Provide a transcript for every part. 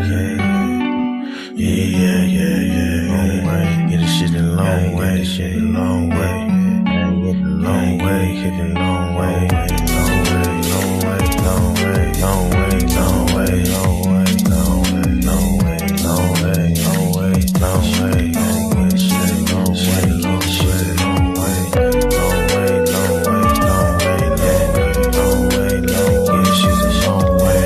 Long way, get this shit a long way, shit a long way. Long way, hit the long way, long way, long way, long way, long way, long way, long way, long way, long way, long way, long way, long way, long way, shit long way, long way, long way, long way, long way, long way, long way, shit a long way.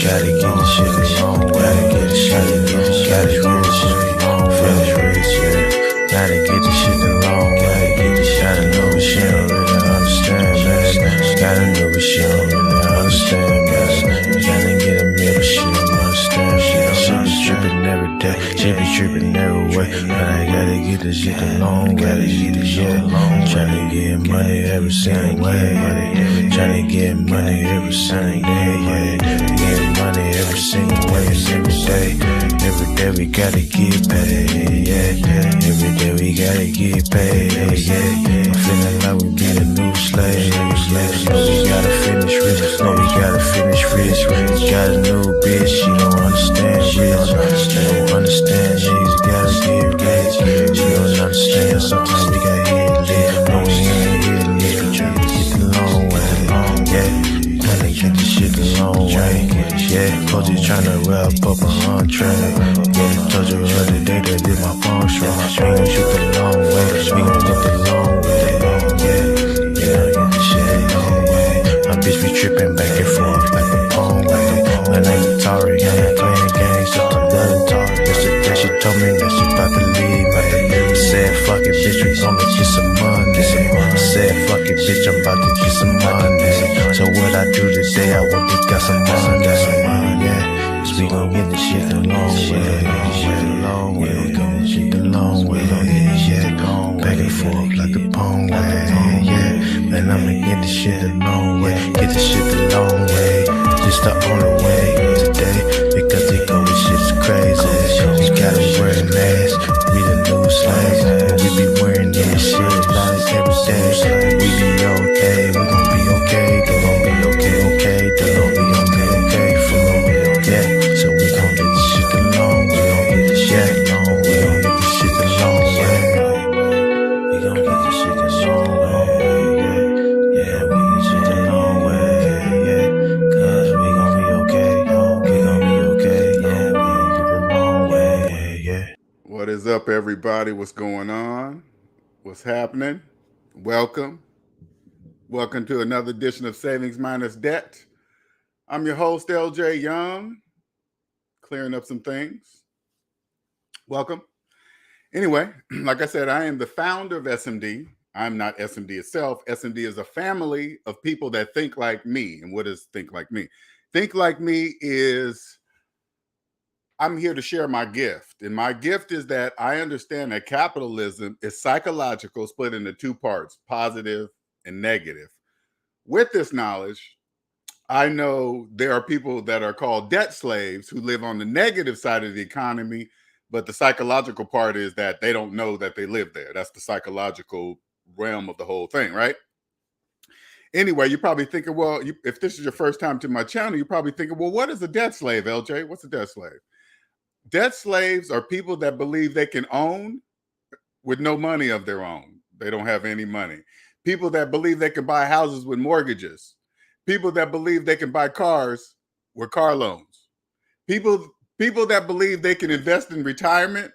Gotta get the shit a long way, gotta get the shit a long way, gotta get the shit a long way, finish rich, yeah. Gotta get the shit a long way, get the shit a long way. She don't really understand, man. Gotta know what she don't really understand, man. Gotta get a meal, but she don't understand. She be tripping every day, she be tripping every way. But I gotta get this shit a long way, gotta get this shit a long way. Tryna get money every single way, tryna get money every single day, get money every single way, every day. Every day we gotta get paid, yeah. Every day we gotta get paid, yeah. I'm feeling like we be the new slaves. No, we gotta finish rich. No, we gotta finish rich. Got a new bitch, she don't understand rich. She don't understand niggas gotta get rich. She don't understand, sometimes we gotta hit lit. No, we ain't hit lit. Tryna get the long way, yeah. Tryna get the shit the long way, yeah. Coach is tryna wrap up a entree, yeah. Told you the other day that did my phone strong. We gon' shoot the long way, we gon' get the long way, yeah. Get the shit the long way. My bitch be trippin' back and forth like a phone way. My name is Tori, I ain't playing games, so I'm done Tori. Yesterday she told me that she about to leave, I said fuck it, bitch, we gon' get some money. I said fuck it, bitch, I'm about to get some money. So what I do today, I want to get some money, yeah. Cause we gon' get the shit the long way, we gon' get shit the long way, yeah. Back and forth like the pong way, yeah. Man, I'ma get the shit the long way, get the shit the long way. Just the only way today, because they go with shit's crazy. We gotta wear a mask, we the new slaves, and we be wearing this shit like every day. We be okay, we gon' be okay, they gon' be okay, they gon' be okay for me, yeah. So we gon' get the shit the long way, we gon' get the shit the long way, we gon' get the shit the long way, we gon' get the shit the long way, yeah, we get shit the long way, yeah, cause we gon' be okay, we gon' be okay, yeah, we gon' get the long way, yeah. What is up, everybody? What's going on? What's happening? Welcome to another edition of Savings Minus Debt. I'm your host, LJ Young, clearing up some things. Welcome. Anyway, like I said, I am the founder of SMD. I'm not SMD itself. SMD is a family of people that think like me. And what is think like me? Think like me is I'm here to share my gift. And my gift is that I understand that capitalism is psychological, split into two parts, positive and negative. With this knowledge, I know there are people that are called debt slaves who live on the negative side of the economy, but the psychological part is that they don't know that they live there. That's the psychological realm of the whole thing, right? Anyway, you're probably thinking, well, if this is your first time to my channel, you're probably thinking, well, what is a debt slave, LJ? What's a debt slave? Debt slaves are people that believe they can own with no money of their own. They don't have any money. People that believe they can buy houses with mortgages. People that believe they can buy cars with car loans. People that believe they can invest in retirement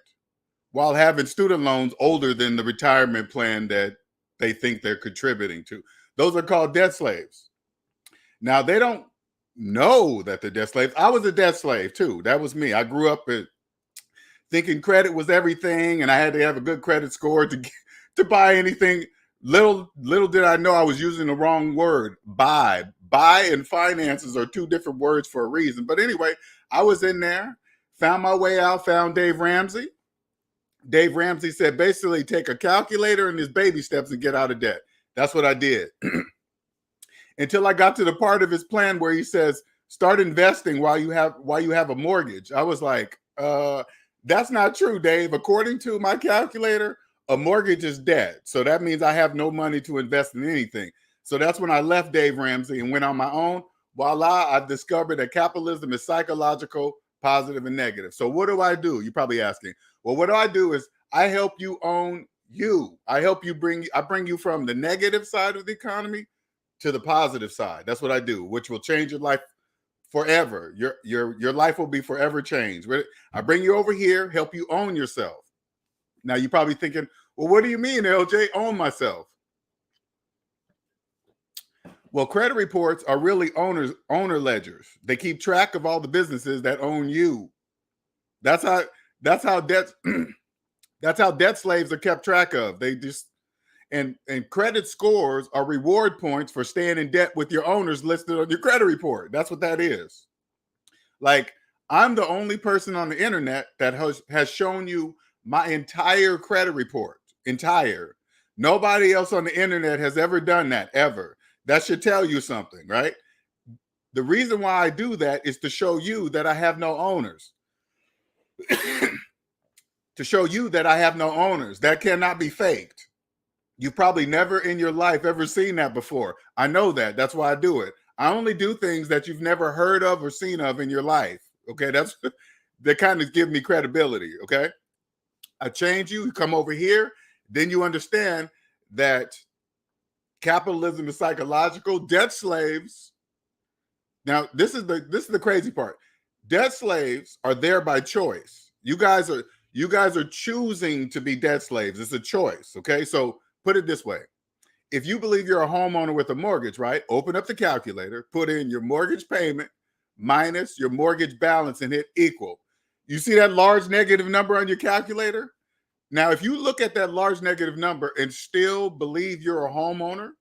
while having student loans older than the retirement plan that they think they're contributing to. Those are called debt slaves. Now, they don't know that they're debt slaves. I was a debt slave too. That was me. I grew up thinking credit was everything and I had to have a good credit score to buy anything. Little did I know I was using the wrong word, buy. Buy and finances are two different words for a reason. But anyway, I was in there, found my way out, found Dave Ramsey. Dave Ramsey said, basically take a calculator and his baby steps and get out of debt. That's what I did. Until I got to the part of his plan where he says, start investing while you have a mortgage. I was like, that's not true, Dave. According to my calculator, a mortgage is debt. So that means I have no money to invest in anything. So that's when I left Dave Ramsey and went on my own. Voila, I discovered that capitalism is psychological, positive and negative. So what do I do? You're probably asking. Well, what I do is I help you own you. I bring you from the negative side of the economy to the positive side. That's what I do, which will change your life forever. Your life will be forever changed. I bring you over here, help you own yourself. Now you're probably thinking, well, what do you mean, LJ, own myself? Well, credit reports are really owner ledgers. They keep track of all the businesses that own you. That's how debt that's how debt slaves are kept track of. They just and credit scores are reward points for staying in debt with your owners listed on your credit report. That's what that is. Like, I'm the only person on the internet that has shown you my entire credit report. Entire. Nobody else on the internet has ever done that, ever. That should tell you something, right? The reason why I do that is to show you that I have no owners. To show you that I have no owners. That cannot be faked. You've probably never in your life ever seen that before. I know that. That's why I do it. I only do things that you've never heard of or seen of in your life. Okay, that kind of give me credibility. Okay, I change you. You come over here, then you understand that capitalism is psychological. Debt slaves. Now, this is the crazy part. Debt slaves are there by choice. You guys are choosing to be debt slaves. It's a choice. Okay, so put it this way. If you believe you're a homeowner with a mortgage, right? Open up the calculator, put in your mortgage payment minus your mortgage balance and hit equal. You see that large negative number on your calculator? Now, if you look at that large negative number and still believe you're a homeowner,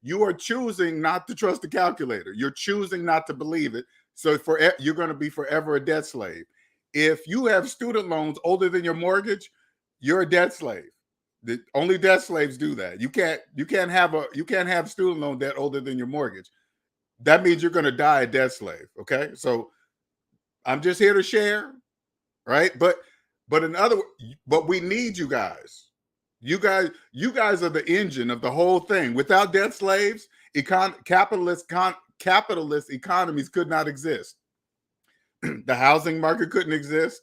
you are choosing not to trust the calculator. You're choosing not to believe it. So you're going to be forever a debt slave. If you have student loans older than your mortgage, you're a debt slave. Only debt slaves do that. You can't have student loan debt older than your mortgage. That means you're going to die a debt slave. Okay, so I'm just here to share, right? But we need you guys. You guys are the engine of the whole thing. Without debt slaves, capitalist economies could not exist. The housing market couldn't exist.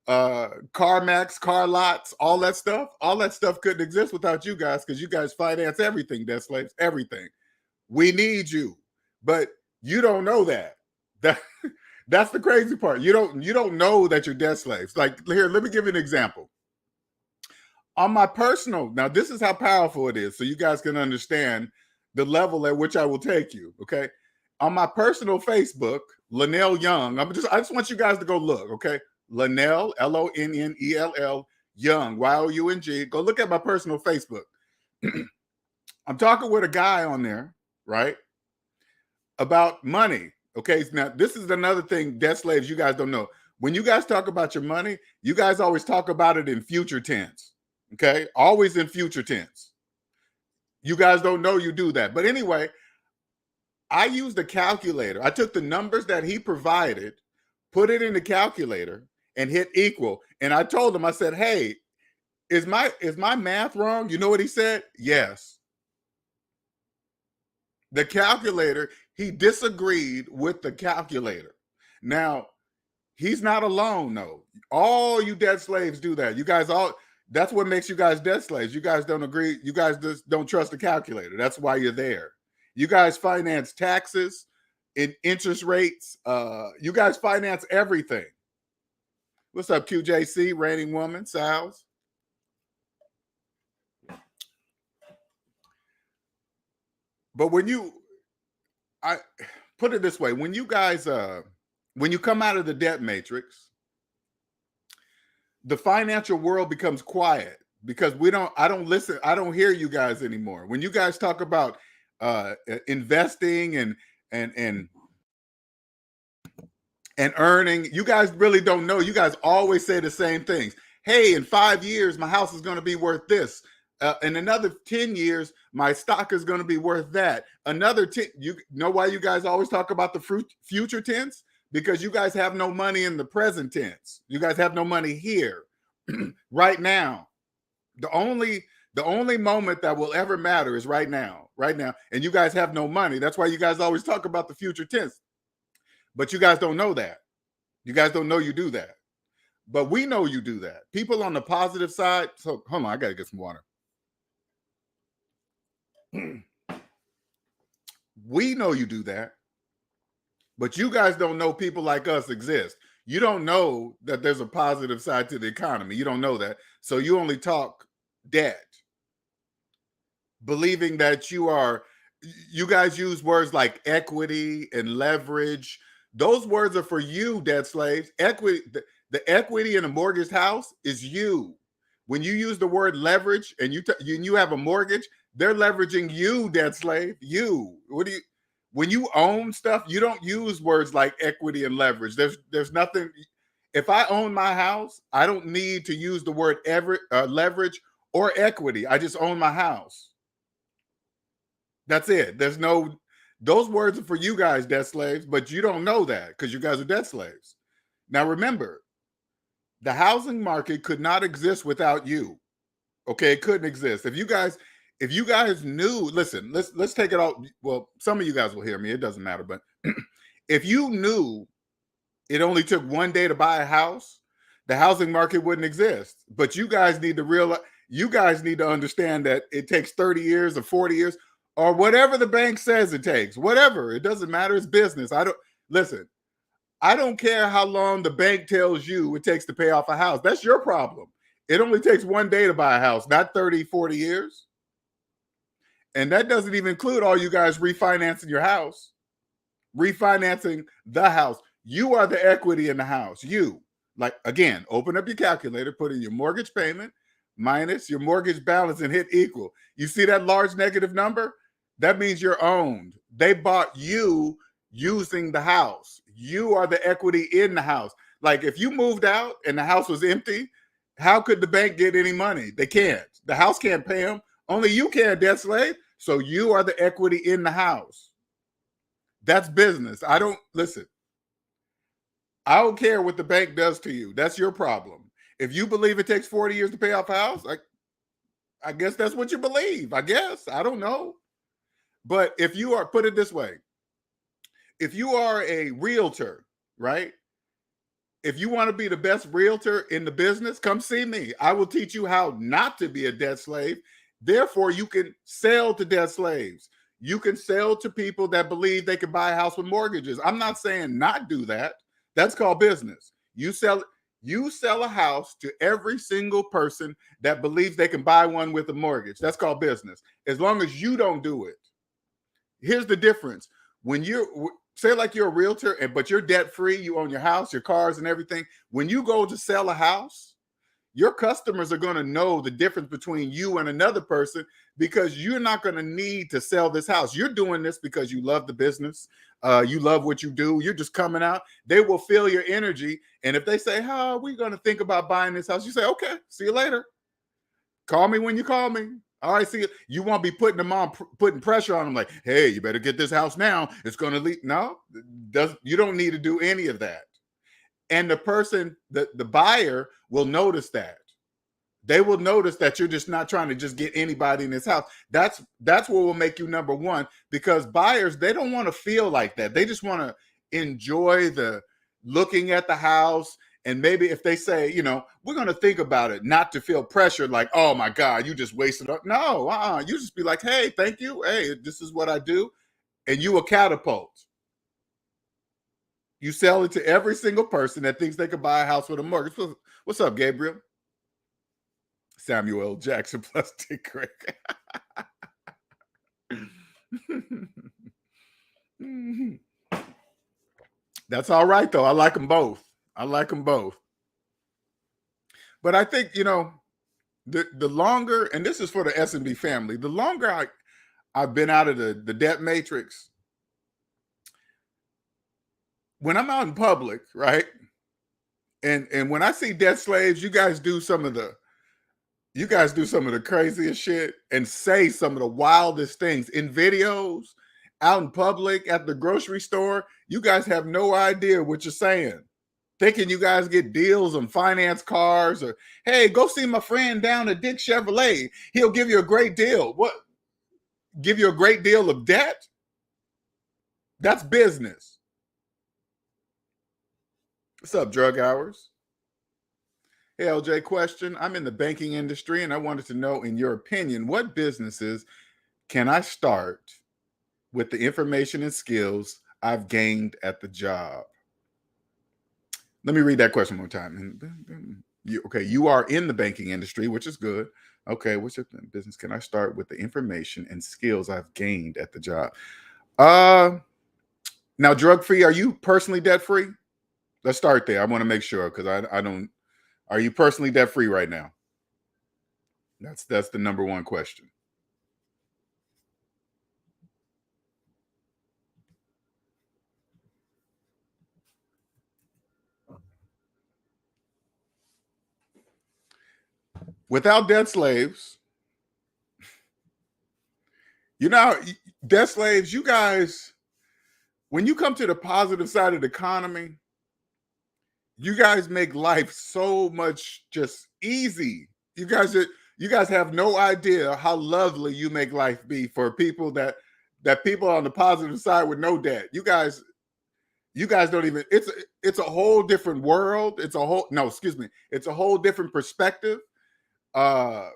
CarMax, car lots, all that stuff couldn't exist without you guys, because you guys finance everything, debt slaves, everything. We need you, but you don't know that. That's the crazy part. You don't know that you're debt slaves. Like, here, let me give you an example. On my personal, now this is how powerful it is, so you guys can understand the level at which I will take you. Okay, on my personal Facebook, Lynell Young. I just want you guys to go look. Okay. Lynell, Lonnell, Young, Young. Go look at my personal Facebook. I'm talking with a guy on there, right, about money. Okay, now this is another thing, debt slaves, you guys don't know. When you guys talk about your money, you guys always talk about it in future tense. Okay, always in future tense. You guys don't know you do that. But anyway, I used a calculator. I took the numbers that he provided, put it in the calculator, and hit equal. And I told him, I said, hey, is my math wrong? You know what he said? Yes. The calculator, he disagreed with the calculator. Now, he's not alone, though. All you debt slaves do that. You guys that's what makes you guys debt slaves. You guys don't agree. You guys just don't trust the calculator. That's why you're there. You guys finance taxes and interest rates. You guys finance everything. What's up, QJC, reigning woman, Sal's? But I put it this way, when you guys, when you come out of the debt matrix, the financial world becomes quiet because I don't listen. I don't hear you guys anymore. When you guys talk about investing and earning, you guys really don't know. You guys always say the same things. Hey, in 5 years, my house is going to be worth this. In another 10 years, my stock is going to be worth that. Another 10, you know why you guys always talk about the future tense? Because you guys have no money in the present tense. You guys have no money here, right now. The only moment that will ever matter is right now. And you guys have no money. That's why you guys always talk about the future tense. But you guys don't know that. You guys don't know you do that. But we know you do that. People on the positive side. So hold on, I got to get some water. We know you do that. But you guys don't know people like us exist. You don't know that there's a positive side to the economy. You don't know that. So you only talk debt. Believing that you guys use words like equity and leverage. Those words are for you, debt slaves. Equity, the equity in a mortgaged house is you. When you use the word leverage and you have a mortgage, they're leveraging you, debt slave. You. When you own stuff, you don't use words like equity and leverage. There's nothing. If I own my house, I don't need to use the word leverage or equity. I just own my house. That's it. Those words are for you guys, debt slaves, but you don't know that because you guys are debt slaves. Now remember, the housing market could not exist without you. Okay, it couldn't exist. If you guys knew, listen, let's take it all. Well, some of you guys will hear me. It doesn't matter. But if you knew it only took one day to buy a house, the housing market wouldn't exist. But you guys need to realize, you guys need to understand that it takes 30 years or 40 years or whatever the bank says it takes. Whatever. It doesn't matter. It's business. I don't care how long the bank tells you it takes to pay off a house. That's your problem. It only takes one day to buy a house, not 30, 40 years. And that doesn't even include all you guys refinancing your house, refinancing the house. You are the equity in the house. You, like, again, open up your calculator, put in your mortgage payment minus your mortgage balance and hit equal. You see that large negative number? That means you're owned. They bought you using the house. You are the equity in the house. Like if you moved out and the house was empty, how could the bank get any money? They can't. The house can't pay them. Only you can, debt slave. So you are the equity in the house. That's business. I don't care what the bank does to you. That's your problem. If you believe it takes 40 years to pay off a house, I guess that's what you believe. I guess. I don't know. But if you are, put it this way, if you are a realtor, right? If you want to be the best realtor in the business, come see me. I will teach you how not to be a debt slave. Therefore, you can sell to debt slaves. You can sell to people that believe they can buy a house with mortgages. I'm not saying not do that. That's called business. You sell a house to every single person that believes they can buy one with a mortgage. That's called business. As long as you don't do it. Here's the difference. When say like you're a realtor, but you're debt free, you own your house, your cars and everything. When you go to sell a house, your customers are going to know the difference between you and another person because you're not going to need to sell this house. You're doing this because you love the business. You love what you do. You're just coming out. They will feel your energy. And if they say, "Oh, we're going to think about buying this house," you say, "Okay, see you later. Call me when you call me." All right, see, you won't be putting pressure on them like, "Hey, you better get this house now. It's going to leak." No, you don't need to do any of that. And the person, the buyer will notice that. They will notice that you're just not trying to just get anybody in this house. That's what will make you number one, because buyers, they don't want to feel like that. They just want to enjoy the looking at the house. And maybe if they say, we're going to think about it, not to feel pressured like, "Oh my God, you just wasted up." No, you just be like, "Hey, thank you. Hey, this is what I do." And you will catapult. You sell it to every single person that thinks they could buy a house with a mortgage. What's up, Gabriel? Samuel Jackson plus Dick Craig. That's all right, though. I like them both. But I think, the longer, and this is for the S&B family, the longer I've been out of the debt matrix, when I'm out in public, right? And when I see debt slaves, you guys do some of the craziest shit and say some of the wildest things in videos, out in public, at the grocery store. You guys have no idea what you're saying. Thinking you guys get deals on finance cars, or, "Hey, go see my friend down at Dick Chevrolet. He'll give you a great deal." What? Give you a great deal of debt? That's business. What's up, Drug Hours? Hey, LJ, question. I'm in the banking industry and I wanted to know, in your opinion, what businesses can I start with the information and skills I've gained at the job? Let me read that question one more time. You are in the banking industry, which is good. Okay, what's your business? Can I start with the information and skills I've gained at the job? Now, drug free, are you personally debt free? Let's start there. I want to make sure because I don't. Are you personally debt free right now? That's the number one question. Without debt slaves, debt slaves, you guys, when you come to the positive side of the economy, you guys make life so much just easy. You guys have no idea how lovely you make life be for people that people on the positive side with no debt. You guys don't even, it's a whole different world. It's a whole different perspective. Okay,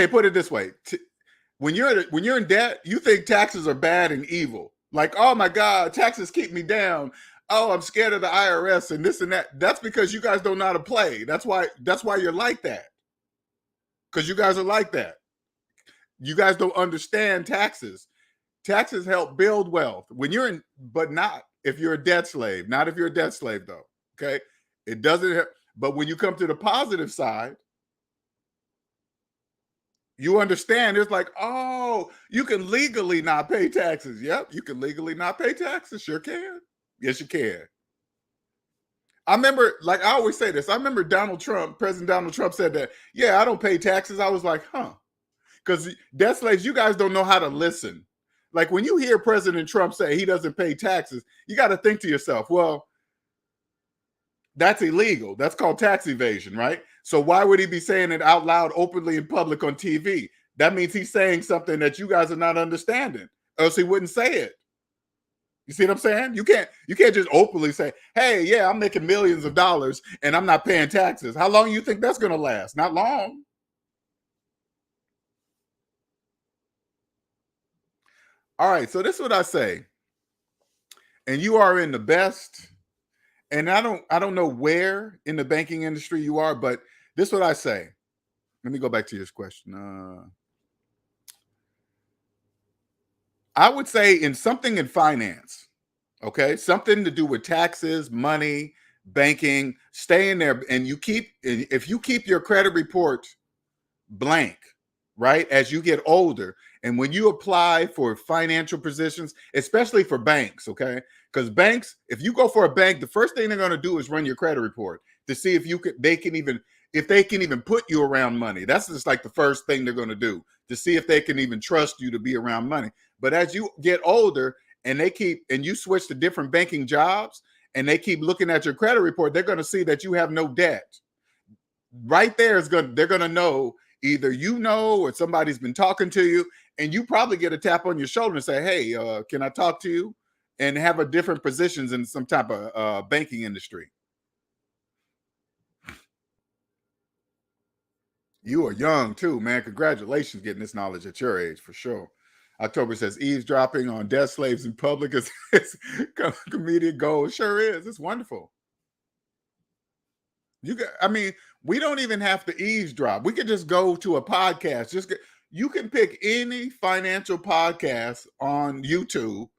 put it this way. When you're in debt, you think taxes are bad and evil. Like, oh my God, taxes keep me down. Oh, I'm scared of the IRS and this and that. That's because you guys don't know how to play. That's why you're like that. Because you guys are like that. You guys don't understand taxes. Taxes help build wealth. But not if you're a debt slave. Not if you're a debt slave, though. Okay? It doesn't help. But when you come to the positive side, you understand it's like, oh, you can legally not pay taxes. Yep, you can legally not pay taxes. Sure can. Yes, you can. I remember, like I always say this, I remember President Donald Trump said that, yeah, I don't pay taxes. I was like, huh. Because debt slaves, you guys don't know how to listen. Like when you hear President Trump say he doesn't pay taxes, you got to think to yourself, well, that's illegal. That's called tax evasion, right? So why would he be saying it out loud, openly in public on TV? That means he's saying something that you guys are not understanding, or else he wouldn't say it. You see what I'm saying? You can't just openly say, hey, yeah, I'm making millions of dollars and I'm not paying taxes. How long do you think that's going to last? Not long. All right, so this is what I say. And you are in the best, and I don't know where in the banking industry you are, but this is what I say. Let me go back to your question. I would say in something in finance, okay? Something to do with taxes, money, banking, stay in there. And if you keep your credit report blank, right, as you get older, and when you apply for financial positions, especially for banks, okay? Because banks, if you go for a bank, the first thing they're going to do is run your credit report to see if they can even put you around money. That's just like the first thing they're going to do, to see if they can even trust you to be around money. But as you get older and you switch to different banking jobs and they keep looking at your credit report, they're going to see that you have no debt. Right there they're going to know either you know or somebody's been talking to you, and you probably get a tap on your shoulder and say, hey, can I talk to you? And have a different positions in some type of banking industry. You are young too, man. Congratulations getting this knowledge at your age, for sure. October says eavesdropping on debt slaves in public is comedic gold. Sure is. It's wonderful. We don't even have to eavesdrop. We could just go to a podcast. You can pick any financial podcast on YouTube.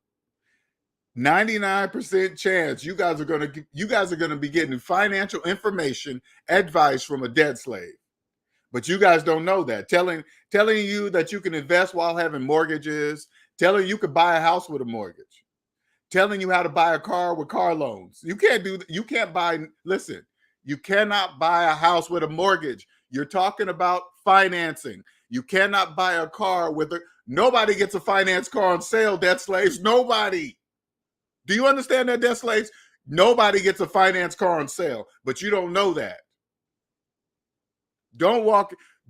99% chance you guys are going to be getting financial information, advice from a debt slave. But you guys don't know that. Telling you that you can invest while having mortgages, telling you could buy a house with a mortgage, telling you how to buy a car with car loans. You cannot buy a house with a mortgage. You're talking about financing. You cannot buy a car nobody gets a finance car on sale, debt slaves. Nobody. Do you understand that, debt slaves? Nobody gets a finance car on sale, but you don't know that. Don't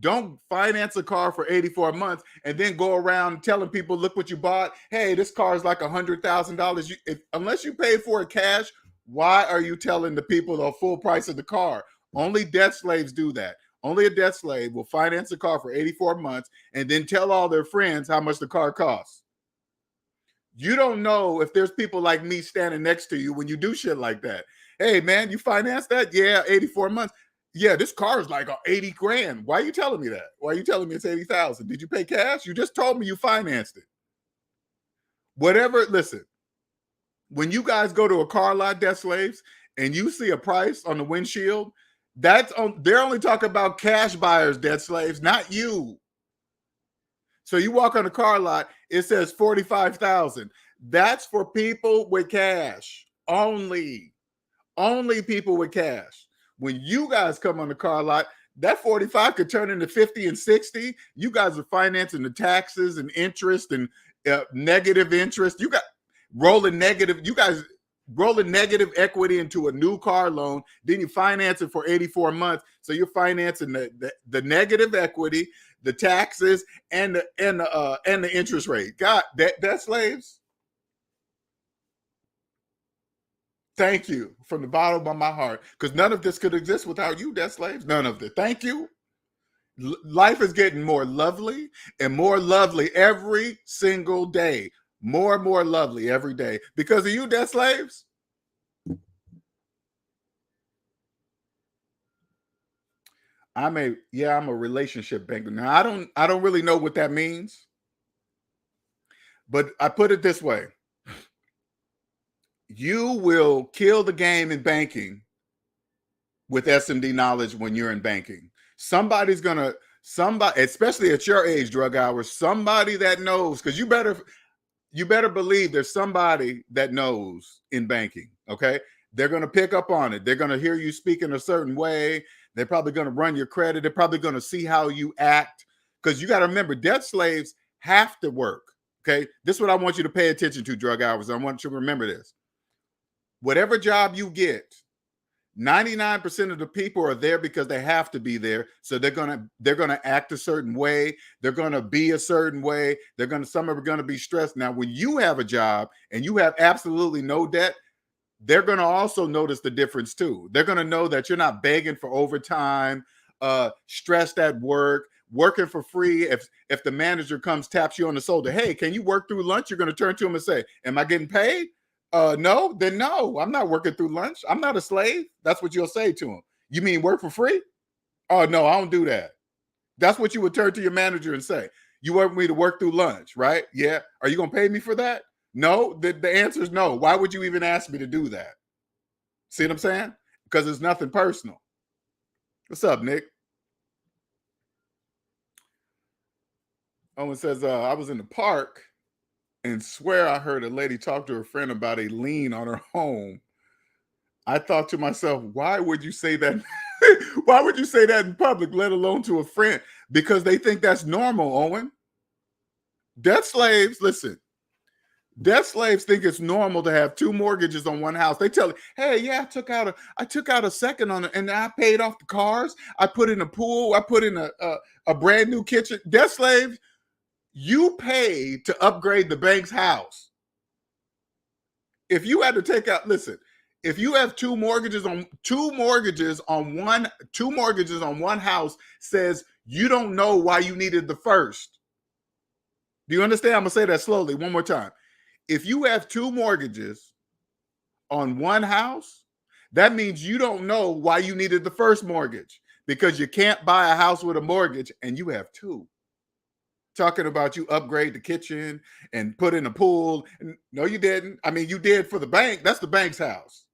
Don't finance a car for 84 months and then go around telling people, look what you bought. Hey, this car is like $100,000. Unless you paid for it cash, why are you telling the people the full price of the car? Only debt slaves do that. Only a debt slave will finance a car for 84 months and then tell all their friends how much the car costs. You don't know if there's people like me standing next to you when you do shit like that. Hey, man, you financed that? Yeah, 84 months. Yeah, this car is like 80 grand. Why are you telling me that? Why are you telling me it's 80,000? Did you pay cash? You just told me you financed it. Whatever, listen, when you guys go to a car lot, debt slaves, and you see a price on the windshield, they're only talking about cash buyers, debt slaves, not you. So you walk on a car lot, it says 45,000. That's for people with cash only. Only people with cash. When you guys come on the car lot, that 45 could turn into 50 and 60. You guys are financing the taxes and interest and negative interest. You got rolling negative. You guys rolling negative equity into a new car loan. Then you finance it for 84 months. So you're financing the negative equity, the taxes, and the interest rate. God, debt slaves. Thank you from the bottom of my heart, because none of this could exist without you, debt slaves. None of it. Thank you. Life is getting more lovely and more lovely every single day. More and more lovely every day because of you, debt slaves. I'm a relationship banker. Now I don't really know what that means, but I put it this way. You will kill the game in banking with SMD knowledge when you're in banking. Somebody, especially at your age, drug hours, somebody that knows, because you better believe there's somebody that knows in banking. Okay. They're going to pick up on it. They're going to hear you speak in a certain way. They're probably going to run your credit. They're probably going to see how you act, because you got to remember, debt slaves have to work. Okay. This is what I want you to pay attention to, drug hours. I want you to remember this. Whatever job you get, 99% of the people are there because they have to be there. So they're gonna act a certain way. They're gonna be a certain way. Some are gonna be stressed. Now, when you have a job and you have absolutely no debt, they're gonna also notice the difference too. They're gonna know that you're not begging for overtime, stressed at work, working for free. If the manager comes, taps you on the shoulder, hey, can you work through lunch? You're gonna turn to him and say, am I getting paid? No, then no, I'm not working through lunch. I'm not a slave. That's what you'll say to him. You mean work for free? Oh, no, I don't do that. That's what you would turn to your manager and say. You want me to work through lunch, right? Yeah. Are you going to pay me for that? No, the answer is no. Why would you even ask me to do that? See what I'm saying? Because it's nothing personal. What's up, Nick? Owen says, I was in the park and swear I heard a lady talk to her friend about a lien on her home. I thought to myself, why would you say that? Why would you say that in public, let alone to a friend? Because they think that's normal, Owen. Debt slaves, listen. Debt slaves think it's normal to have two mortgages on one house. They tell you, hey, yeah, I took out a second on it, and I paid off the cars. I put in a pool. I put in a brand new kitchen. Debt slaves, you paid to upgrade the bank's house. If you had to take out, listen, if you have two mortgages on one house, says you don't know why you needed the first. Do you understand? I'm gonna say that slowly one more time. If you have two mortgages on one house, that means you don't know why you needed the first mortgage, because you can't buy a house with a mortgage and you have two. Talking about you upgrade the kitchen and put in a pool. No, you didn't. I mean, you did for the bank. That's the bank's house.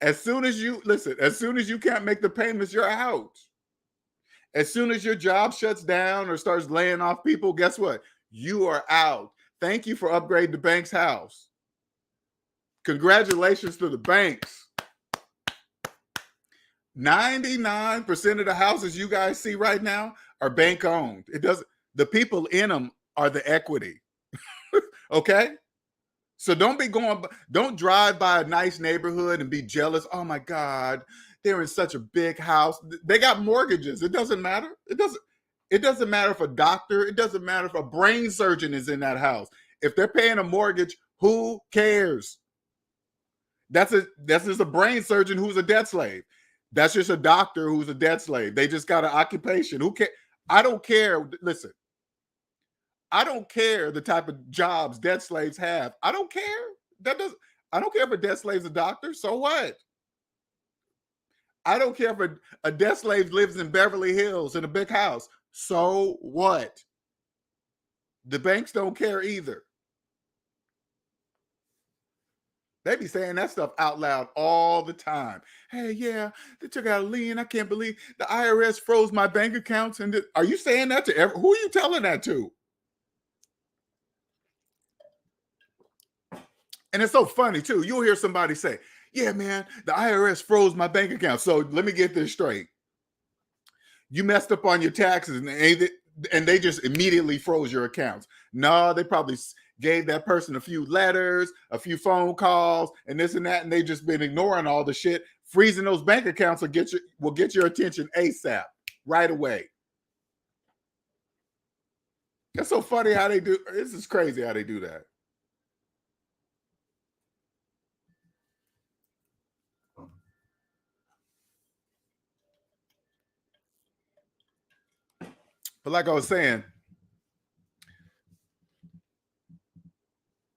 As soon as you can't make the payments, you're out. As soon as your job shuts down or starts laying off people, guess what? You are out. Thank you for upgrading the bank's house. Congratulations to the banks. 99% of the houses you guys see right now are bank owned. The people in them are the equity. Okay? So don't drive by a nice neighborhood and be jealous. Oh my God, they're in such a big house. They got mortgages. It doesn't matter. It doesn't matter if a doctor, it doesn't matter if a brain surgeon is in that house. If they're paying a mortgage, who cares? That's just a brain surgeon who's a debt slave. That's just a doctor who's a debt slave. They just got an occupation. Who cares? I don't care. Listen, I don't care the type of jobs debt slaves have. I don't care. I don't care if a debt slave's a doctor. So what? I don't care if a debt slave lives in Beverly Hills in a big house. So what? The banks don't care either. They be saying that stuff out loud all the time. Hey, yeah, they took out a lien. I can't believe the IRS froze my bank accounts. And are you saying that to who are you telling that to? And it's so funny too. You'll hear somebody say, yeah, man, the IRS froze my bank account. So let me get this straight. You messed up on your taxes and they just immediately froze your accounts. No, they probably gave that person a few letters, a few phone calls, and this and that, and they just been ignoring all the shit. Freezing those bank accounts will get your attention ASAP, right away. That's so funny how they do. This is crazy how they do that. But like I was saying,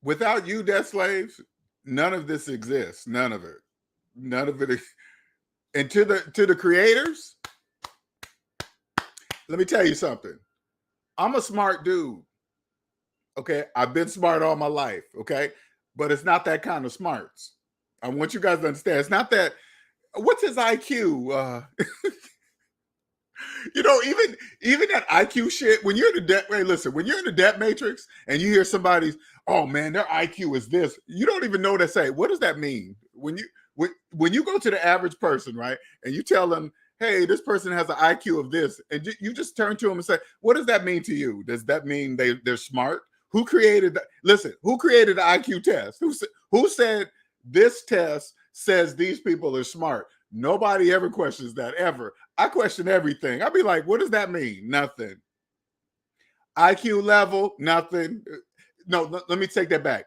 without you, debt slaves, none of this exists. None of it. And to the creators, let me tell you something. I'm a smart dude. Okay, I've been smart all my life. Okay, but it's not that kind of smarts. I want you guys to understand. It's not that. What's his IQ? Even that IQ shit, when you're in the debt, hey, listen, when you're in the debt matrix and you hear somebody's, oh man, their IQ is this, you don't even know what to say. What does that mean? When you go to the average person, right, and you tell them, hey, this person has an IQ of this, and you just turn to them and say, what does that mean to you? Does that mean they're smart? Who created that? Listen, who created the IQ test? Who said this test says these people are smart? Nobody ever questions that, ever. I question everything. I'd be like, what does that mean? Nothing. IQ level, nothing. No, let me take that back.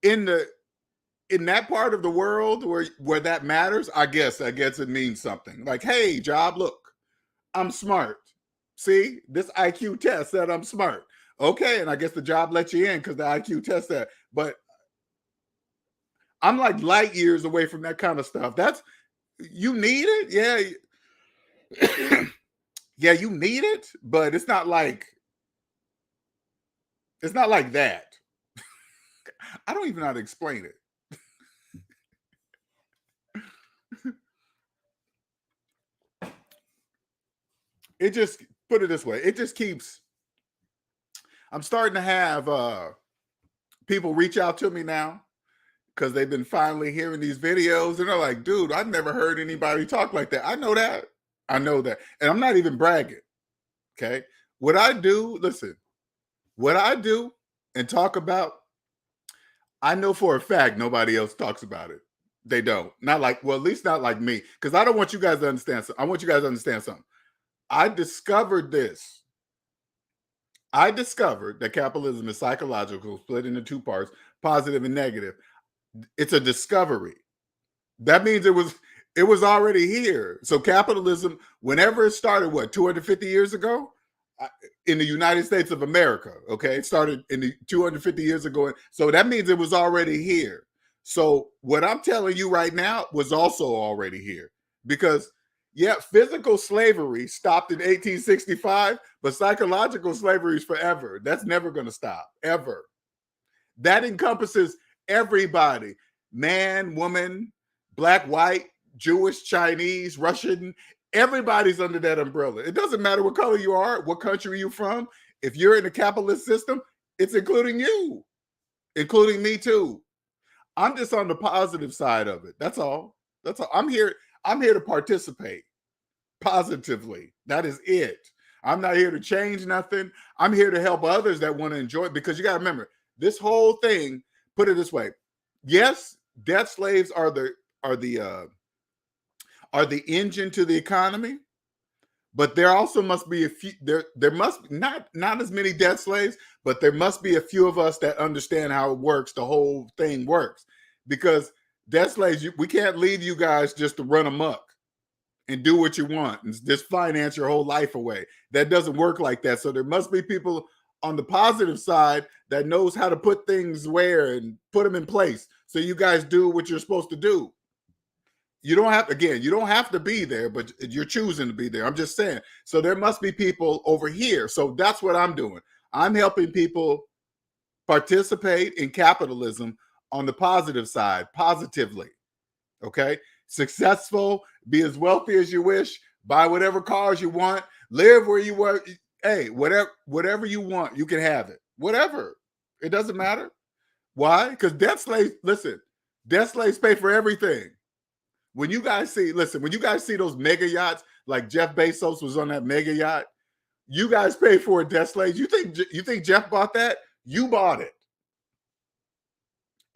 In that part of the world where that matters, I guess it means something. Like, hey, job, look, I'm smart. See, this IQ test said I'm smart. Okay, and I guess the job let you in because the IQ test that. But I'm like light years away from that kind of stuff. You need it, yeah. Yeah, you need it, but it's not like that. I don't even know how to explain it. It just, put it this way, it just keeps, I'm starting to have people reach out to me now because they've been finally hearing these videos and they're like, dude, I've never heard anybody talk like that. I know that. And I'm not even bragging. Okay. What I do and talk about, I know for a fact nobody else talks about it. They don't. Not like, well, at least not like me. Because I don't want you guys to understand. I want you guys to understand something. I discovered this. I discovered that capitalism is psychological, split into two parts, positive and negative. It's a discovery. That means it was already here. So capitalism, whenever it started, 250 years ago in the United States of America, okay? It started in the 250 years ago. So that means it was already here. So what I'm telling you right now was also already here because, yeah, physical slavery stopped in 1865, but psychological slavery is forever. That's never going to stop, ever. That encompasses everybody, man, woman, black, white, Jewish, Chinese, Russian, everybody's under that umbrella. It doesn't matter what color you are, what country you're from. If you're in a capitalist system, it's including you, including me too. I'm just on the positive side of it. That's all. I'm here to participate positively. That is it. I'm not here to change nothing. I'm here to help others that want to enjoy it because you got to remember, this whole thing, put it this way. Yes, debt slaves are are the engine to the economy, but there also must be a few. There must not as many debt slaves, but there must be a few of us that understand how it works. The whole thing works, because debt slaves, we can't leave you guys just to run amok and do what you want and just finance your whole life away. That doesn't work like that. So there must be people on the positive side that knows how to put things where and put them in place, so you guys do what you're supposed to do. You don't have, again, you don't have to be there, but you're choosing to be there. I'm just saying. So there must be people over here. So that's what I'm doing. I'm helping people participate in capitalism on the positive side, positively. Okay? Successful, be as wealthy as you wish, buy whatever cars you want, live where you want. Hey, whatever you want, you can have it. Whatever. It doesn't matter. Why? Because debt slaves, listen, debt slaves pay for everything. When you guys see, when you guys see those mega yachts, like Jeff Bezos was on that mega yacht, you guys pay for it, debt slaves. You think Jeff bought that? You bought it.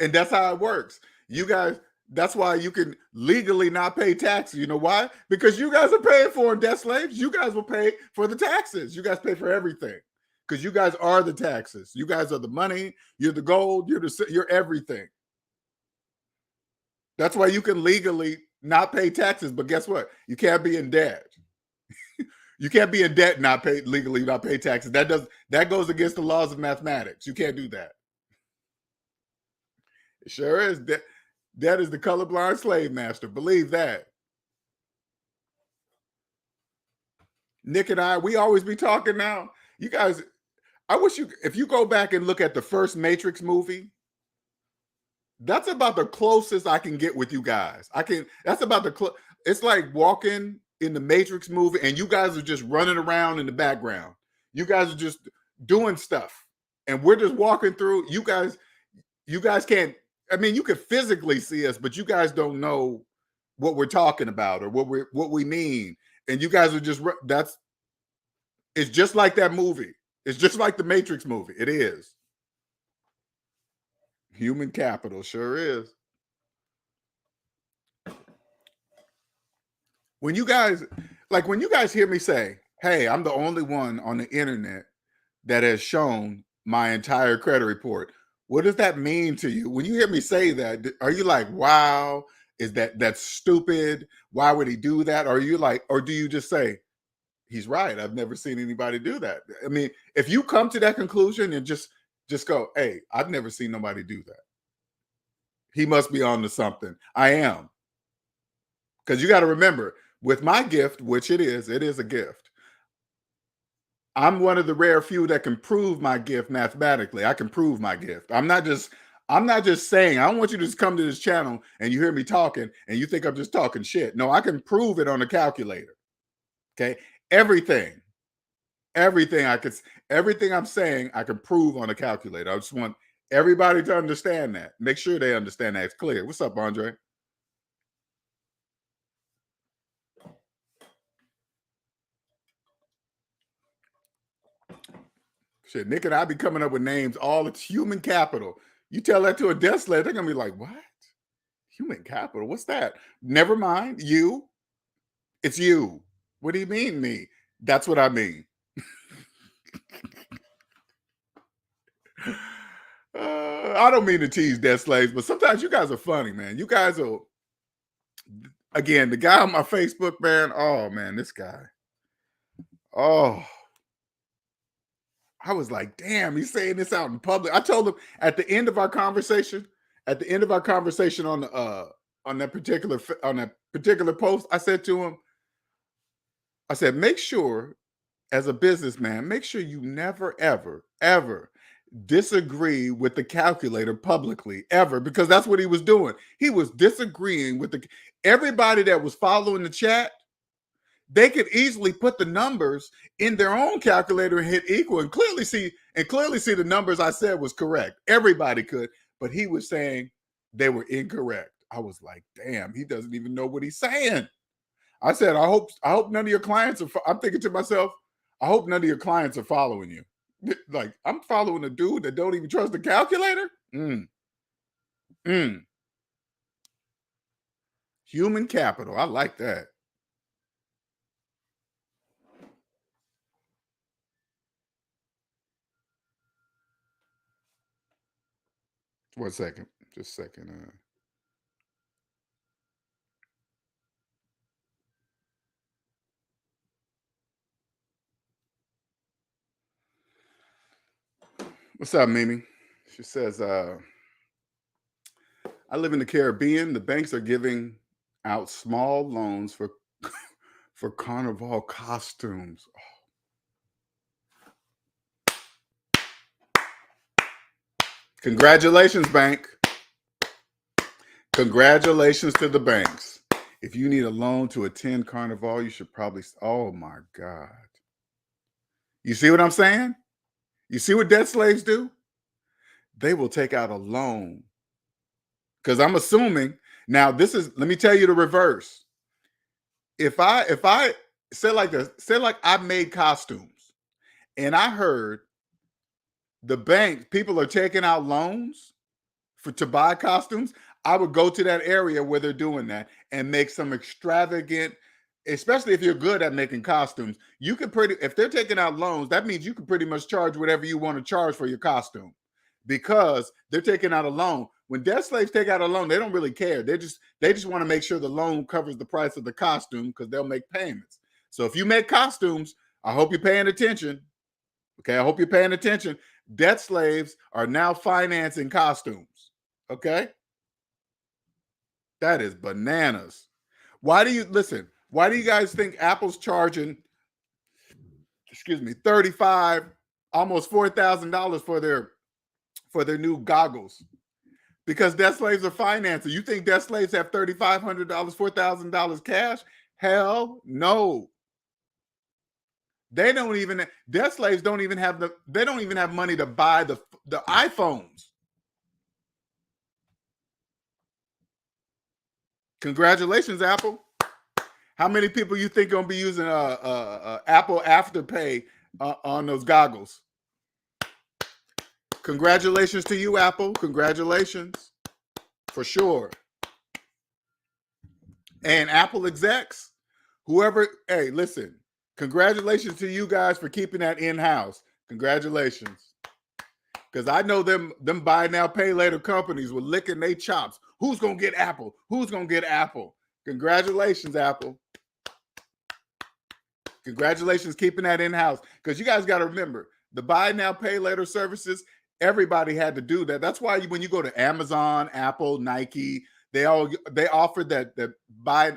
And that's how it works. You guys, that's why you can legally not pay taxes. You know why? Because you guys are paying for them, debt slaves. You guys will pay for the taxes. You guys pay for everything, because you guys are the taxes. You guys are the money. You're the gold. You're everything. That's why you can legally not pay taxes, but guess what? You can't be in debt. You can't be in debt and legally not pay taxes. That goes against the laws of mathematics. You can't do that. It sure is. Debt is the colorblind slave master. Believe that. Nick and I, we always be talking now. You guys, I wish if you go back and look at the first Matrix movie, that's about the closest I can get with you guys. That's about it's like walking in the Matrix movie and you guys are just running around in the background. You guys are just doing stuff and we're just walking through. You guys can't, I mean, you can physically see us, but you guys don't know what we're talking about or what we mean. And you guys are just, it's just like that movie. It's just like the Matrix movie. It is. Human capital sure is. When you guys hear me say, hey, I'm the only one on the internet that has shown my entire credit report, what does that mean to you? When you hear me say that, are you like, wow, that's stupid? Why would he do that? Or do you just say, he's right, I've never seen anybody do that? I mean, if you come to that conclusion and just go, hey, I've never seen nobody do that, he must be on to something. I am. Because you got to remember, with my gift, which it is a gift, I'm one of the rare few that can prove my gift mathematically. I can prove my gift. I'm not just saying, I don't want you to just come to this channel and you hear me talking and you think I'm just talking shit. No, I can prove it on a calculator. Okay. Everything I'm saying, I can prove on a calculator. I just want everybody to understand that. Make sure they understand that it's clear. What's up, Andre? Shit, Nick and I be coming up with names. All it's human capital. You tell that to a debt slave, they're gonna be like, what? Human capital? What's that? Never mind. You. It's you. What do you mean, me? That's what I mean. I don't mean to tease debt slaves, but sometimes you guys are funny, man. You guys are, again, the guy on my Facebook, man. Oh, man, this guy. Oh, I was like, damn, he's saying this out in public. I told him at the end of our conversation on that particular post, I said to him, I said, make sure as a businessman, make sure you never, ever, ever disagree with the calculator publicly, ever, because that's what he was doing. He was disagreeing with everybody that was following the chat. They could easily put the numbers in their own calculator and hit equal and clearly see the numbers I said was correct. Everybody could, but he was saying they were incorrect. I was like, damn, he doesn't even know what he's saying. I said, I hope none of your clients are, I'm thinking to myself, I hope none of your clients are following you. Like, I'm following a dude that don't even trust the calculator? Human capital. I like that. 1 second. Just a second. What's up, Mimi? She says, I live in the Caribbean. The banks are giving out small loans for for carnival costumes. Congratulations, bank. Congratulations to the banks. If you need a loan to attend carnival, you should probably, oh my God. You see what I'm saying? You see what debt slaves do? They will take out a loan. Because I'm assuming, now this is, let me tell you the reverse. If I say like this, say like I made costumes and I heard the bank, people are taking out loans to buy costumes, I would go to that area where they're doing that and make some extravagant, especially if you're good at making costumes. You could if they're taking out loans, that means you can pretty much charge whatever you want to charge for your costume because they're taking out a loan. When debt slaves take out a loan, they don't really care. They just want to make sure the loan covers the price of the costume because they'll make payments. So if you make costumes, I hope you're paying attention. Okay, I hope you're paying attention. Debt slaves are now financing costumes. Okay? That is bananas. Why do you guys think Apple's charging, $35, almost $4,000 for their new goggles? Because debt slaves are financing. You think debt slaves have $3,500, $4,000 cash? Hell no. Debt slaves don't even have money to buy the iPhones. Congratulations, Apple. How many people you think gonna be using Apple Afterpay on those goggles? Congratulations to you, Apple. Congratulations, for sure. And Apple execs, whoever, hey, listen, congratulations to you guys for keeping that in-house. Congratulations. Because I know them buy now, pay later companies were licking their chops. Who's going to get Apple? Who's going to get Apple? Congratulations, Apple. Congratulations keeping that in-house. Because you guys got to remember, the buy now, pay later services, everybody had to do that. That's why when you go to Amazon, Apple, Nike, they offered that buy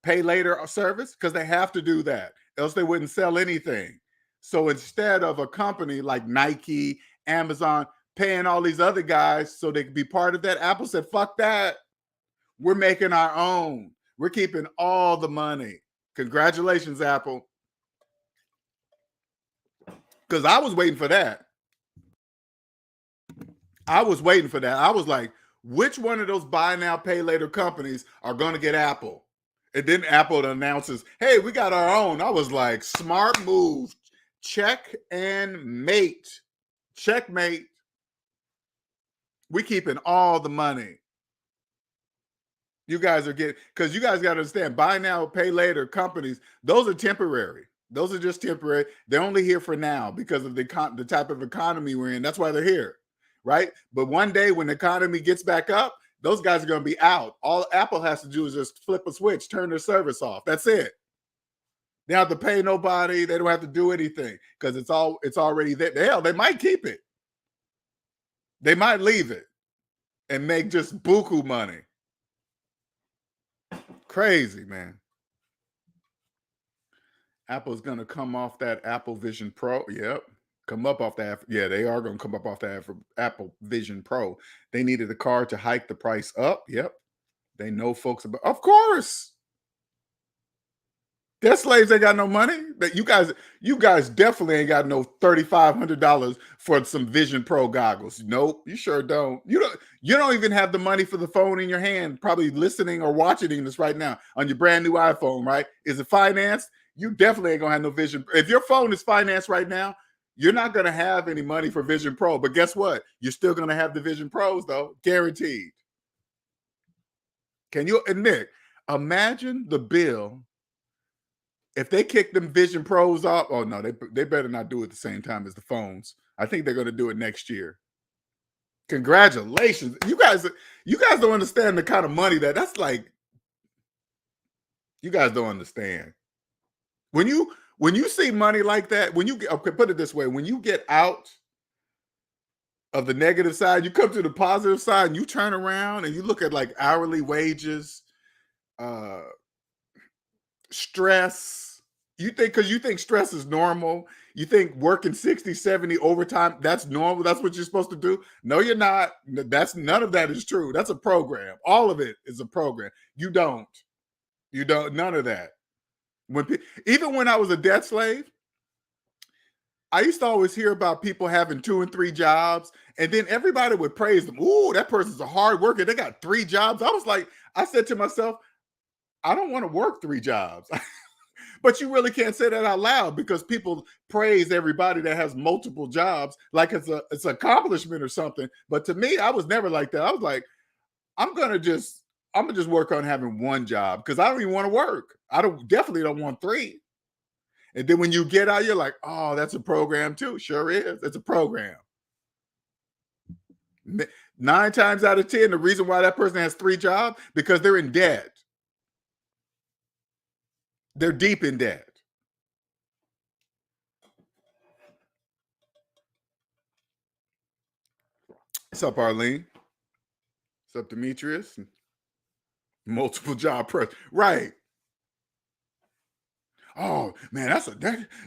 pay later service because they have to do that. Else they wouldn't sell anything. So instead of a company like Nike, Amazon paying all these other guys so they could be part of that, Apple said, fuck that. We're making our own. We're keeping all the money. Congratulations, Apple. Because I was waiting for that. I was like, which one of those buy now, pay later companies are going to get Apple? And then Apple announces, hey, we got our own. I was like, smart move. Check and mate. Checkmate. We keeping all the money. You guys are getting, because you guys got to understand, buy now, pay later companies, those are temporary. Those are just temporary. They're only here for now because of the type of economy we're in. That's why they're here, right? But one day when the economy gets back up, those guys are going to be out. All Apple has to do is just flip a switch, turn their service off. That's it. They don't have to pay nobody. They don't have to do anything because it's already there. Hell, they might keep it. They might leave it and make just buku money. Crazy, man. Apple's going to come off that Apple Vision Pro. Yep. Come up off that. Yeah, they are going to come up off that Apple Vision Pro. They needed a car to hike the price up. Yep. They know folks about, of course. Debt slaves ain't got no money. That you guys definitely ain't got no $3,500 for some Vision Pro goggles. Nope, you sure don't. You don't even have the money for the phone in your hand, probably listening or watching this right now on your brand new iPhone, right? Is it financed? You definitely ain't gonna have no Vision. If your phone is financed right now, you're not gonna have any money for Vision Pro. But guess what? You're still gonna have the Vision Pros though, guaranteed. Can you admit? Imagine the bill. If they kick them Vision Pros off, oh no, they better not do it at the same time as the phones. I think they're going to do it next year. Congratulations. You guys don't understand the kind of money that's like. You guys don't understand. When you see money like that, when you get, okay, put it this way, when you get out of the negative side, you come to the positive side and you turn around and you look at like hourly wages, stress. Because you think stress is normal. You think working 60, 70 overtime, that's normal. That's what you're supposed to do. No, you're not. None of that is true. That's a program. All of it is a program. You don't, none of that. Even when I was a debt slave, I used to always hear about people having 2 and 3 jobs, and then everybody would praise them. Ooh, that person's a hard worker. They got 3 jobs. I said to myself, I don't want to work 3 jobs. But you really can't say that out loud because people praise everybody that has multiple jobs like it's an accomplishment or something. But to me, I was never like that. I was like, I'm gonna just work on having 1 job because I don't even want to work. Definitely don't want 3. And then when you get out, you're like, oh, that's a program too. Sure is. It's a program. 9 times out of 10, the reason why that person has 3 jobs, because they're in debt. They're deep in debt. What's up, Arlene? What's up, Demetrius? Multiple job person. Right. Oh man,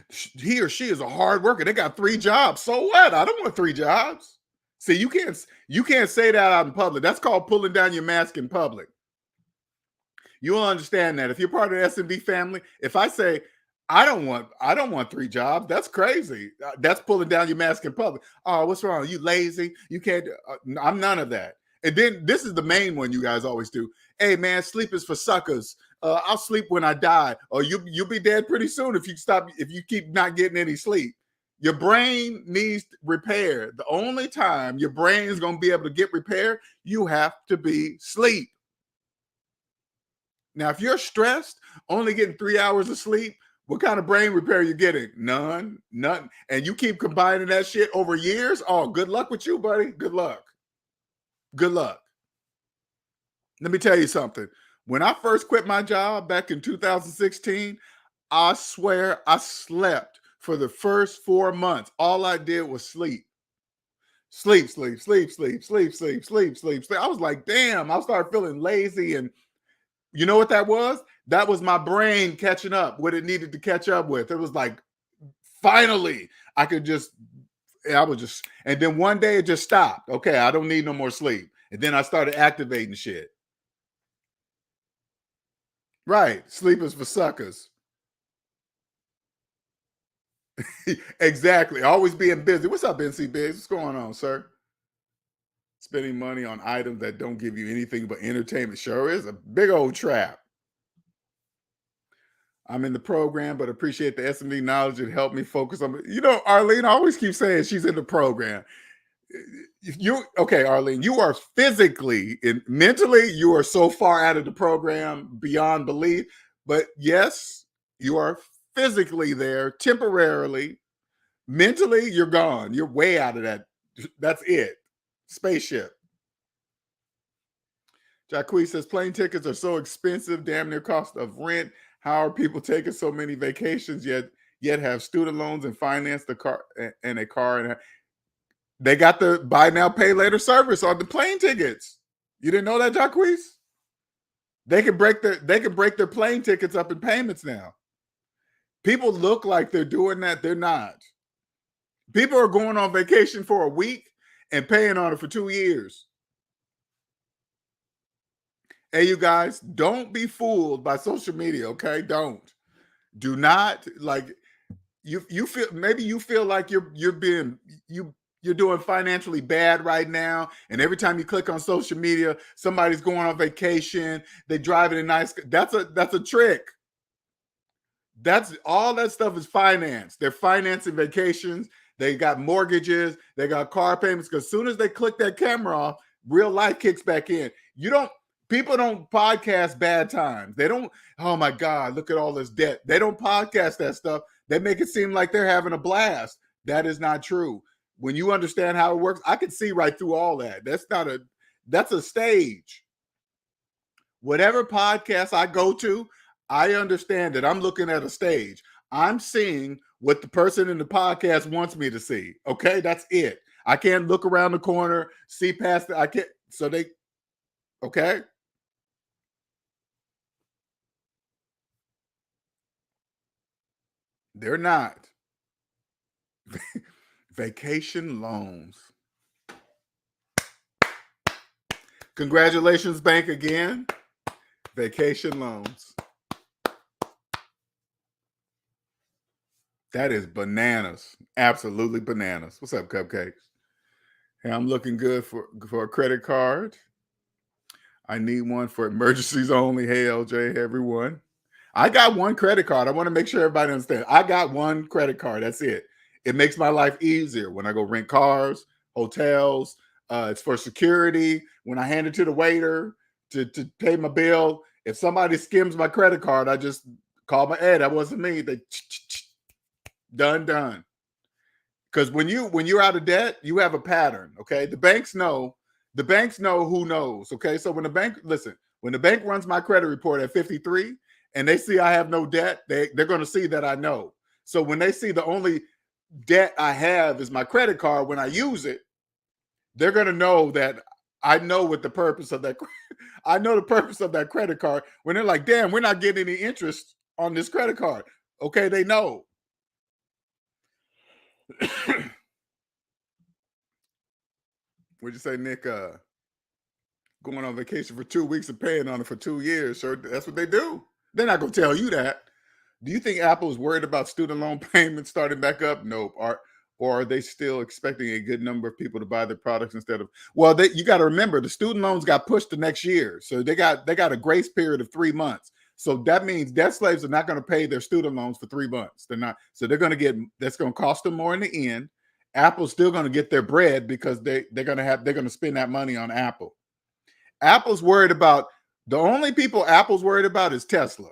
he or she is a hard worker. They got 3 jobs. So what? I don't want 3 jobs. See, you can't say that out in public. That's called pulling down your mask in public. You'll understand that if you're part of the SMB family. If I say I don't want 3 jobs, that's crazy. That's pulling down your mask in public. Oh, what's wrong? You lazy? You can't. I'm none of that. And then this is the main one you guys always do. Hey man, sleep is for suckers. I'll sleep when I die, or you'll be dead pretty soon if you keep not getting any sleep. Your brain needs repair. The only time your brain is going to be able to get repaired, you have to be asleep. Now, if you're stressed, only getting 3 hours of sleep, what kind of brain repair are you getting? None. And you keep combining that shit over years. Oh, good luck with you, buddy. Good luck. Good luck. Let me tell you something. When I first quit my job back in 2016, I swear I slept for the first 4 months. All I did was sleep. Sleep. I was like, damn, I started feeling lazy. And you know what that was? That was my brain catching up what it needed to catch up with. It was like, finally, I was just, and then one day it just stopped. Okay, I don't need no more sleep. And then I started activating shit. Right. Sleep is for suckers. Exactly. Always being busy. What's up, NC Biggs? What's going on, sir? Spending money on items that don't give you anything but entertainment sure is a big old trap. I'm in the program, but appreciate the SMD knowledge. It helped me focus on, Arlene, I always keep saying she's in the program. Okay, Arlene, you are physically and mentally, you are so far out of the program beyond belief. But yes, you are physically there temporarily. Mentally, you're gone. You're way out of that. That's it. Spaceship. Jacques says plane tickets are so expensive, damn near cost of rent. How are people taking so many vacations yet have student loans and finance the car and a car? And they got the buy now, pay later service on the plane tickets. You didn't know that, Jacques? They can break their plane tickets up in payments now. People look like they're doing that. They're not. People are going on vacation for a week and paying on it for 2 years. Hey, you guys, don't be fooled by social media, okay? Do not, like, you feel like you're doing financially bad right now, and every time you click on social media, somebody's going on vacation, they driving a nice. That's a trick. That's all that stuff is finance. They're financing vacations. They got mortgages. They got car payments. Because as soon as they click that camera off, real life kicks back in. People don't podcast bad times. They don't, oh my God, look at all this debt. They don't podcast that stuff. They make it seem like they're having a blast. That is not true. When you understand how it works, I can see right through all that. That's a stage. Whatever podcast I go to, I understand that I'm looking at a stage. I'm seeing what the person in the podcast wants me to see. Okay, that's it. I can't look around the corner, see past it. I can't. So they, okay. They're not. Vacation loans. Congratulations, bank, again. Vacation loans. That is bananas. Absolutely bananas. What's up, Cupcakes? Hey, I'm looking good for a credit card. I need one for emergencies only. Hey, LJ, everyone. I got one credit card. I want to make sure everybody understands. I got one credit card. That's it. It makes my life easier when I go rent cars, hotels. It's for security. When I hand it to the waiter to pay my bill, if somebody skims my credit card, I just call my Ed. That wasn't me. They done. Because when you're out of debt, you have a pattern. Okay, the banks know who knows. Okay, so when the bank runs my credit report at 53 and they see I have no debt, they're going to see that I know. So when they see the only debt I have is my credit card, when I use it, they're going to know that I know what the purpose of that. I know the purpose of that credit card. When they're like, "Damn, we're not getting any interest on this credit card." Okay, they know. What'd you say, Nick? Going on vacation for 2 weeks and paying on it for 2 years. Sure, that's what they do. They're not going to tell you that. Do you think Apple is worried about student loan payments starting back up? Nope. Or are they still expecting a good number of people to buy their products instead of? Well, you got to remember the student loans got pushed to next year, so they got a grace period of 3 months. So that means debt slaves are not going to pay their student loans for 3 months. They're not. So they're going to that's going to cost them more in the end. Apple's still going to get their bread because they're going to spend that money on Apple. Apple's worried about, the only people Apple's worried about is Tesla,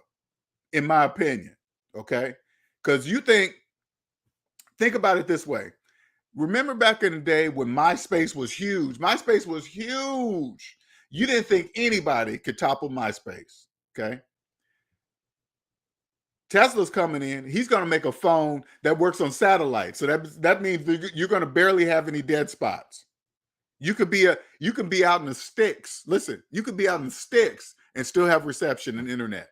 in my opinion. Okay, because think about it this way. Remember back in the day when MySpace was huge? MySpace was huge. You didn't think anybody could topple MySpace. Okay. Tesla's coming in. He's going to make a phone that works on satellite. So that means you're going to barely have any dead spots. You can be out in the sticks. Listen, you could be out in the sticks and still have reception and internet.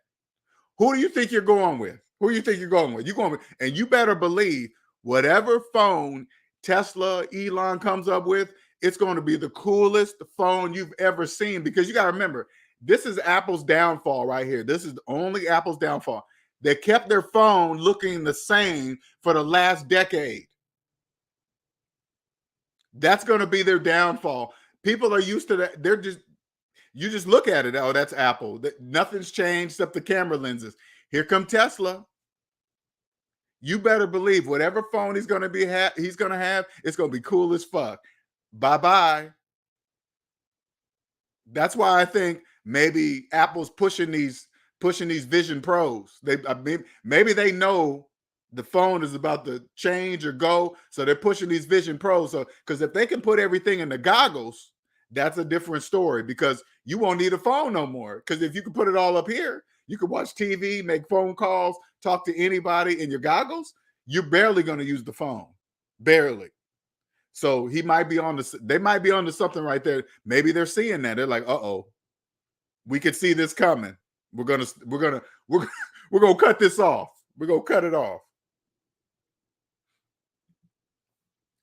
Who do you think you're going with? Who do you think you're going with? You're going with, and you better believe whatever phone Tesla, Elon comes up with, it's going to be the coolest phone you've ever seen. Because you got to remember, this is Apple's downfall right here. This is only Apple's downfall. They kept their phone looking the same for the last decade. That's going to be their downfall. People are used to that. You just look at it. Oh, that's Apple. Nothing's changed except the camera lenses. Here come Tesla. You better believe whatever phone he's going to have, it's going to be cool as fuck. Bye-bye. That's why I think maybe Apple's pushing these Vision Pros. Maybe they know the phone is about to change or go, so they're pushing these Vision Pros. So, because if they can put everything in the goggles, that's a different story, because you won't need a phone no more. Because if you can put it all up here, you can watch TV, make phone calls, talk to anybody in your goggles. You're barely going to use the phone, barely. So they might be on to something right there. Maybe they're seeing that. They're like, uh-oh, we could see this coming. We're gonna cut this off. We're gonna cut it off.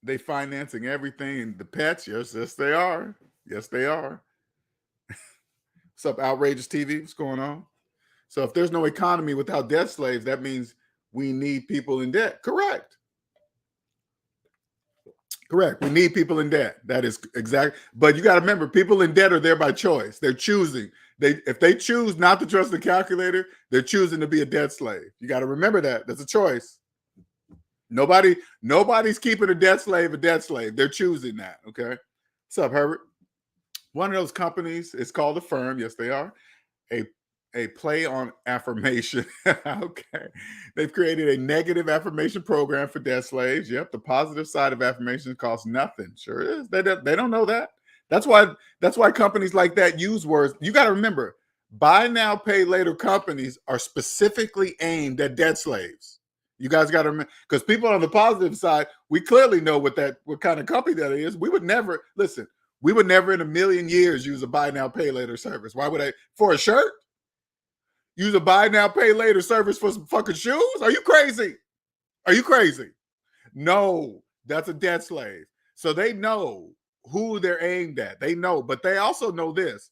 They financing everything. The pets, yes, they are. Yes, they are. What's up, Outrageous TV? What's going on? So if there's no economy without debt slaves, that means we need people in debt. Correct. We need people in debt. That is exact. But you got to remember, people in debt are there by choice. They're choosing. If they choose not to trust the calculator, they're choosing to be a debt slave. You got to remember that. That's a choice. Nobody's keeping a debt slave a debt slave. They're choosing that. Okay. What's up, Herbert? One of those companies is called a firm. Yes, they are. A a play on affirmation. Okay. They've created a negative affirmation program for debt slaves. Yep. The positive side of affirmation costs nothing. Sure is. They don't know that. That's why companies like that use words. You got to remember, buy now, pay later companies are specifically aimed at debt slaves. You guys got to remember, because people on the positive side, we clearly know what kind of company that is. We would never listen. We would never in a million years use a buy now, pay later service. Why would I? For a shirt? Use a buy now, pay later service for some fucking shoes? Are you crazy? Are you crazy? No, that's a debt slave. So they know who they're aimed at. They know, but they also know this.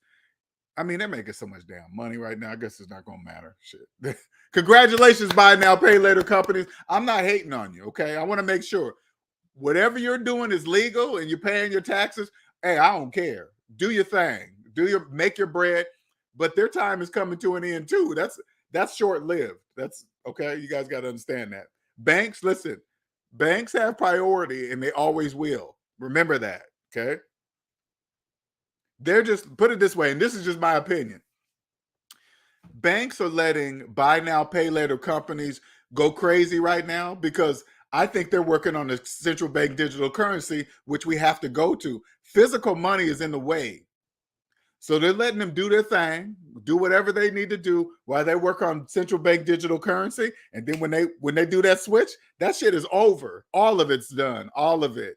I mean, they're making so much damn money right now. I guess it's not going to matter. Shit. Congratulations, buy now, pay later companies. I'm not hating on you, okay? I want to make sure whatever you're doing is legal and you're paying your taxes. Hey, I don't care. Do your thing. Make your bread. But their time is coming to an end too. That's short-lived. That's okay. You guys got to understand that. Banks, listen, banks have priority and they always will. Remember that. Okay. They're just, put it this way, and this is just my opinion. Banks are letting buy now, pay later companies go crazy right now because I think they're working on a central bank digital currency, which we have to go to. Physical money is in the way. So they're letting them do their thing, do whatever they need to do while they work on central bank digital currency. And then when they do that switch, that shit is over. All of it's done. All of it.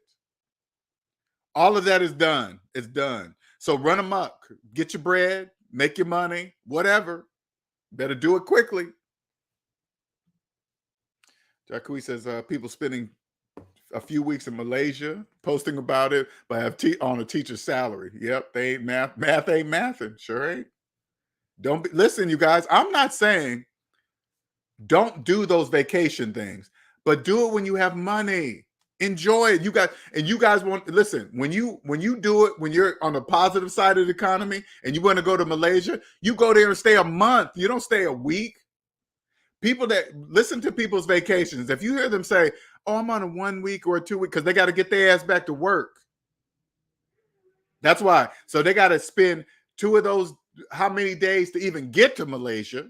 All of that is done. It's done. So run amok. Get your bread. Make your money. Whatever. Better do it quickly. Jacqui says people spending a few weeks in Malaysia, posting about it, but have on a teacher's salary. Yep, they ain't math ain't mathing. Sure ain't. Listen, you guys. I'm not saying don't do those vacation things, but do it when you have money. Enjoy it. You guys want listen when you do it when you're on the positive side of the economy and you want to go to Malaysia, you go there and stay a month. You don't stay a week. People that listen to people's vacations, if you hear them say, "Oh, I'm on a 1 week or a 2 week," because they got to get their ass back to work. That's why. So they got to spend 2 of those, how many days to even get to Malaysia,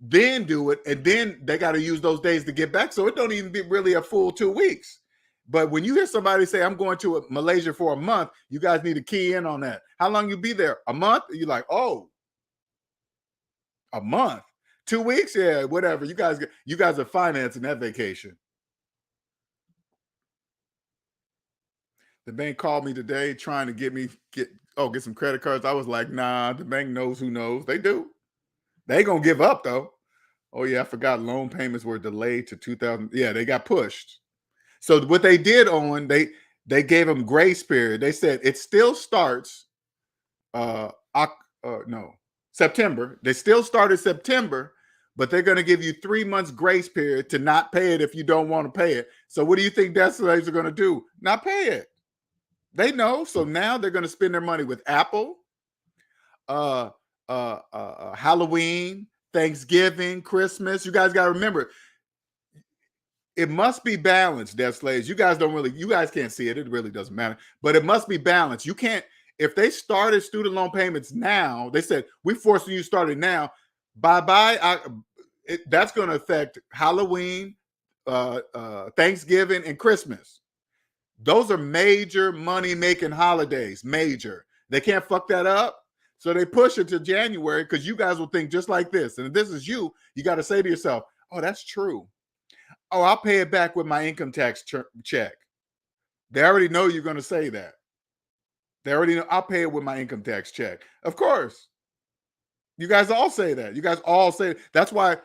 then do it, and then they got to use those days to get back. So it don't even be really a full 2 weeks. But when you hear somebody say, "I'm going to Malaysia for a month," you guys need to key in on that. How long you be there? A month? You're like, oh, a month. 2 weeks, yeah, whatever. You guys are financing that vacation. The bank called me today trying to get some credit cards. I was like, nah, the bank knows who knows. They do. They ain't gonna give up though. Oh yeah, I forgot loan payments were delayed to 2000. Yeah, they got pushed. So what they did, Owen, they gave them grace period. They said it still starts September. They still started September, but they're going to give you 3 months grace period to not pay it if you don't want to pay it. So what do you think debt slaves are going to do? Not pay it. They know. So now they're going to spend their money with Apple, Halloween, Thanksgiving, Christmas. You guys got to remember, it must be balanced, debt slaves. You guys can't see it. It really doesn't matter. But it must be balanced. You can't, if they started student loan payments now, they said, we're forcing you to start it now. Bye-bye. That's going to affect Halloween, Thanksgiving, and Christmas. Those are major money-making holidays. Major. They can't fuck that up. So they push it to January because you guys will think just like this. And if this is you got to say to yourself, oh, that's true. Oh, I'll pay it back with my income tax check. They already know you're going to say that. They already know I'll pay it with my income tax check. Of course. You guys all say that. You guys all say that's why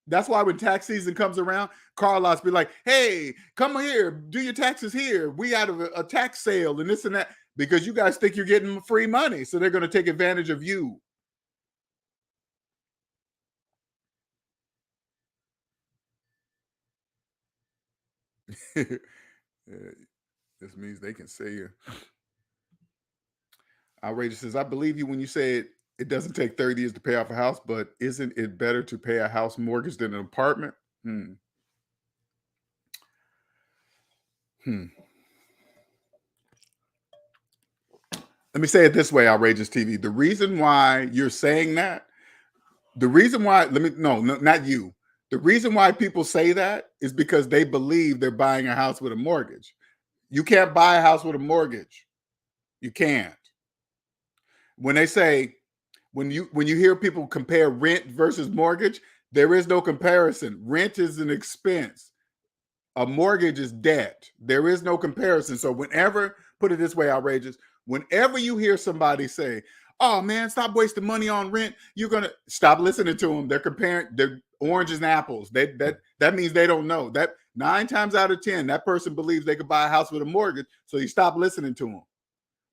when tax season comes around, car lots be like, hey, come here, do your taxes here. We out of a tax sale and this and that, because you guys think you're getting free money. So they're going to take advantage of you. This means they can say you. Outrageous says, I believe you when you say it doesn't take 30 years to pay off a house, but isn't it better to pay a house mortgage than an apartment? Let me say it this way, Outrageous TV. The reason why you're saying that, The reason why, no, not you. The reason why people say that is because they believe they're buying a house with a mortgage. You can't buy a house with a mortgage. You can't. When they say, when you hear people compare rent versus mortgage, there is no comparison. Rent is an expense. A mortgage is debt. There is no comparison. So whenever, put it this way, Outrageous, whenever you hear somebody say, oh man, stop wasting money on rent, you're gonna stop listening to them. They're comparing their oranges and apples. That means they don't know. That 9 times out of 10, that person believes they could buy a house with a mortgage. So you stop listening to them.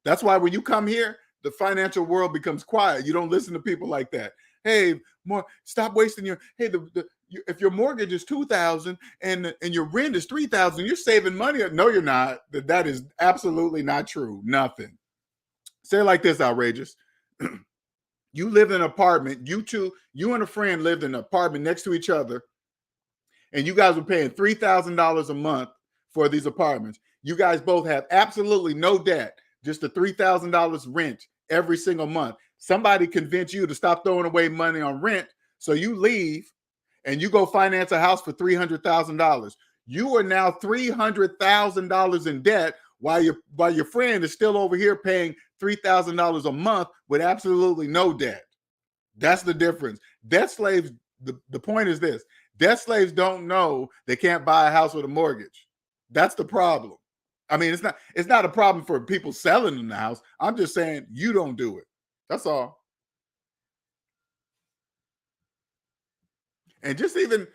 That's why when you come here, the financial world becomes quiet. You don't listen to people like that. Hey, stop wasting your. Hey, if your mortgage is $2,000 and your rent is $3,000, you're saving money. No, you're not. That is absolutely not true. Nothing. Say it like this, Outrageous. You live in an apartment. You and a friend lived in an apartment next to each other, and you guys were paying $3,000 a month for these apartments. You guys both have absolutely no debt, just the $3,000 rent every single month. Somebody convinced you to stop throwing away money on rent, so you leave and you go finance a house for $300,000. You are now $300,000 in debt while your friend is still over here paying $3,000 a month with absolutely no debt. That's the difference. Debt slaves, the point is this: debt slaves don't know they can't buy a house with a mortgage. That's the problem. I mean, it's not a problem for people selling in the house. I'm just saying you don't do it. That's all. And just even,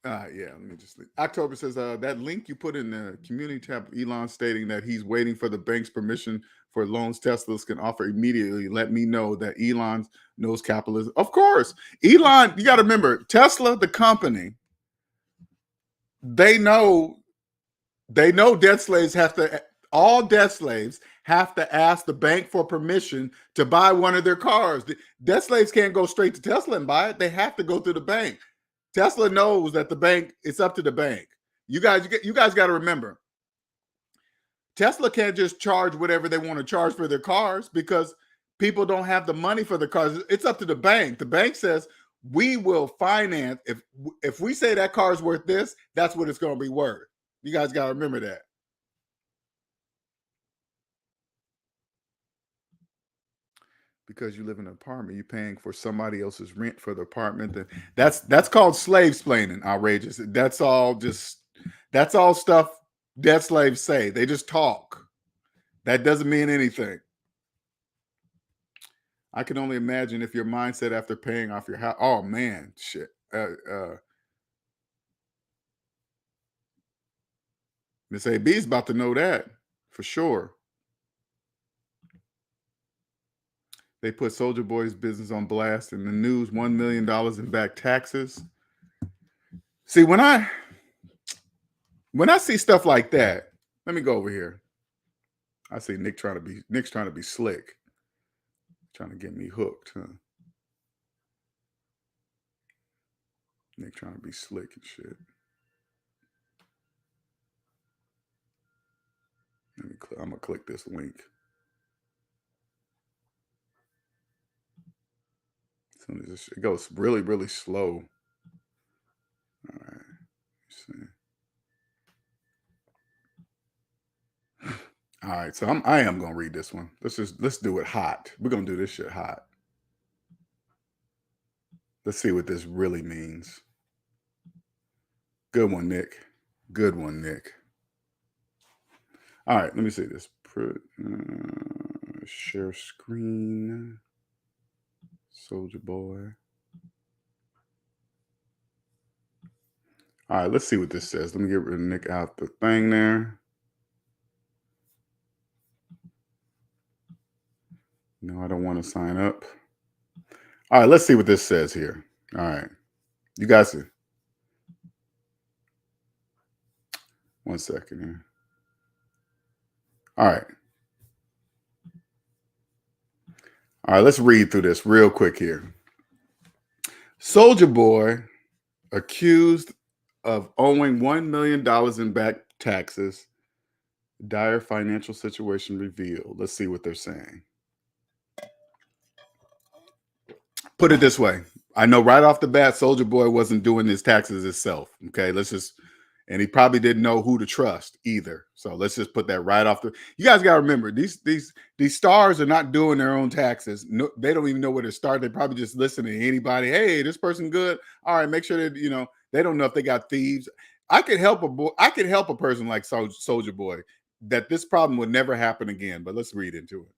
let me just. October says that link you put in the community tab, Elon stating that he's waiting for the bank's permission for loans Teslas can offer immediately. Let me know that Elon knows capitalism. Of course, Elon. You got to remember, Tesla, the company. They know debt slaves have to. All debt slaves have to ask the bank for permission to buy one of their cars. Debt slaves can't go straight to Tesla and buy it. They have to go through the bank. Tesla knows that the bank, it's up to the bank. You guys got to remember, Tesla can't just charge whatever they want to charge for their cars because people don't have the money for the cars. It's up to the bank. The bank says, we will finance. If we say that car is worth this, that's what it's going to be worth. You guys got to remember that. Because you live in an apartment, you're paying for somebody else's rent for the apartment. That's called slave-splaining, Outrageous. That's all stuff debt slaves say. They just talk. That doesn't mean anything. I can only imagine if your mindset after paying off your house. Oh man, shit. Miss AB's about to know that for sure. They put Soulja Boy's business on blast in the news. $1 million in back taxes. See, when I see stuff like that, let me go over here. I see Nick's trying to be slick, trying to get me hooked, huh? Nick trying to be slick and shit. I'm gonna click this link. It goes really, really slow. All right. Let's see. All right, so I am gonna read this one. Let's do it hot. We're gonna do this shit hot. Let's see what this really means. Good one, Nick. Good one, Nick. All right, let me see this. Share screen. Soulja Boy. All right, let's see what this says. Let me get rid of Nick out the thing there. No, I don't want to sign up. All right, let's see what this says here. All right. You guys see. One second here. All right. All right, let's read through this real quick here. Soulja Boy accused of owing $1 million in back taxes. Dire financial situation revealed. Let's see what they're saying. Put it this way. I know right off the bat, Soldier Boy wasn't doing his taxes himself. Okay, and he probably didn't know who to trust either. So let's just put that right off the. You guys got to remember, these stars are not doing their own taxes. No, they don't even know where to start. They probably just listen to anybody. Hey, this person good. All right, make sure that they don't know if they got thieves. I could help a person like Soldier Boy that this problem would never happen again. But let's read into it.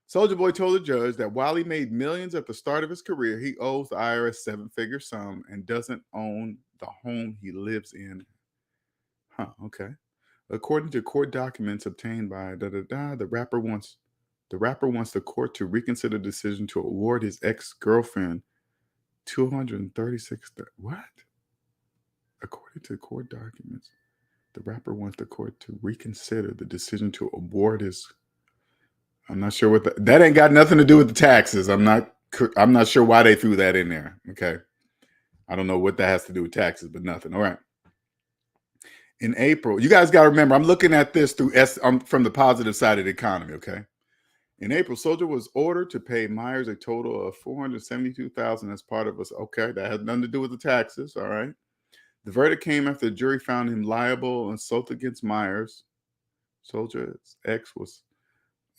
Soldier Boy told the judge that while he made millions at the start of his career, he owes the IRS seven-figure sum and doesn't own the home he lives in. Okay. According to court documents obtained by the rapper wants the court to reconsider the decision to award his ex-girlfriend $236. What? According to court documents, the rapper wants the court to reconsider the decision to award his. I'm not sure what that ain't got nothing to do with the taxes. I'm not sure why they threw that in there. Okay. I don't know what that has to do with taxes, but nothing. All right. In April, you guys got to remember, I'm looking at this from the positive side of the economy. Okay. In April, Soldier was ordered to pay Myers a total of $472,000 as part of us. Okay. That had nothing to do with the taxes. All right. The verdict came after the jury found him liable on assault against Myers. Soldier's ex was.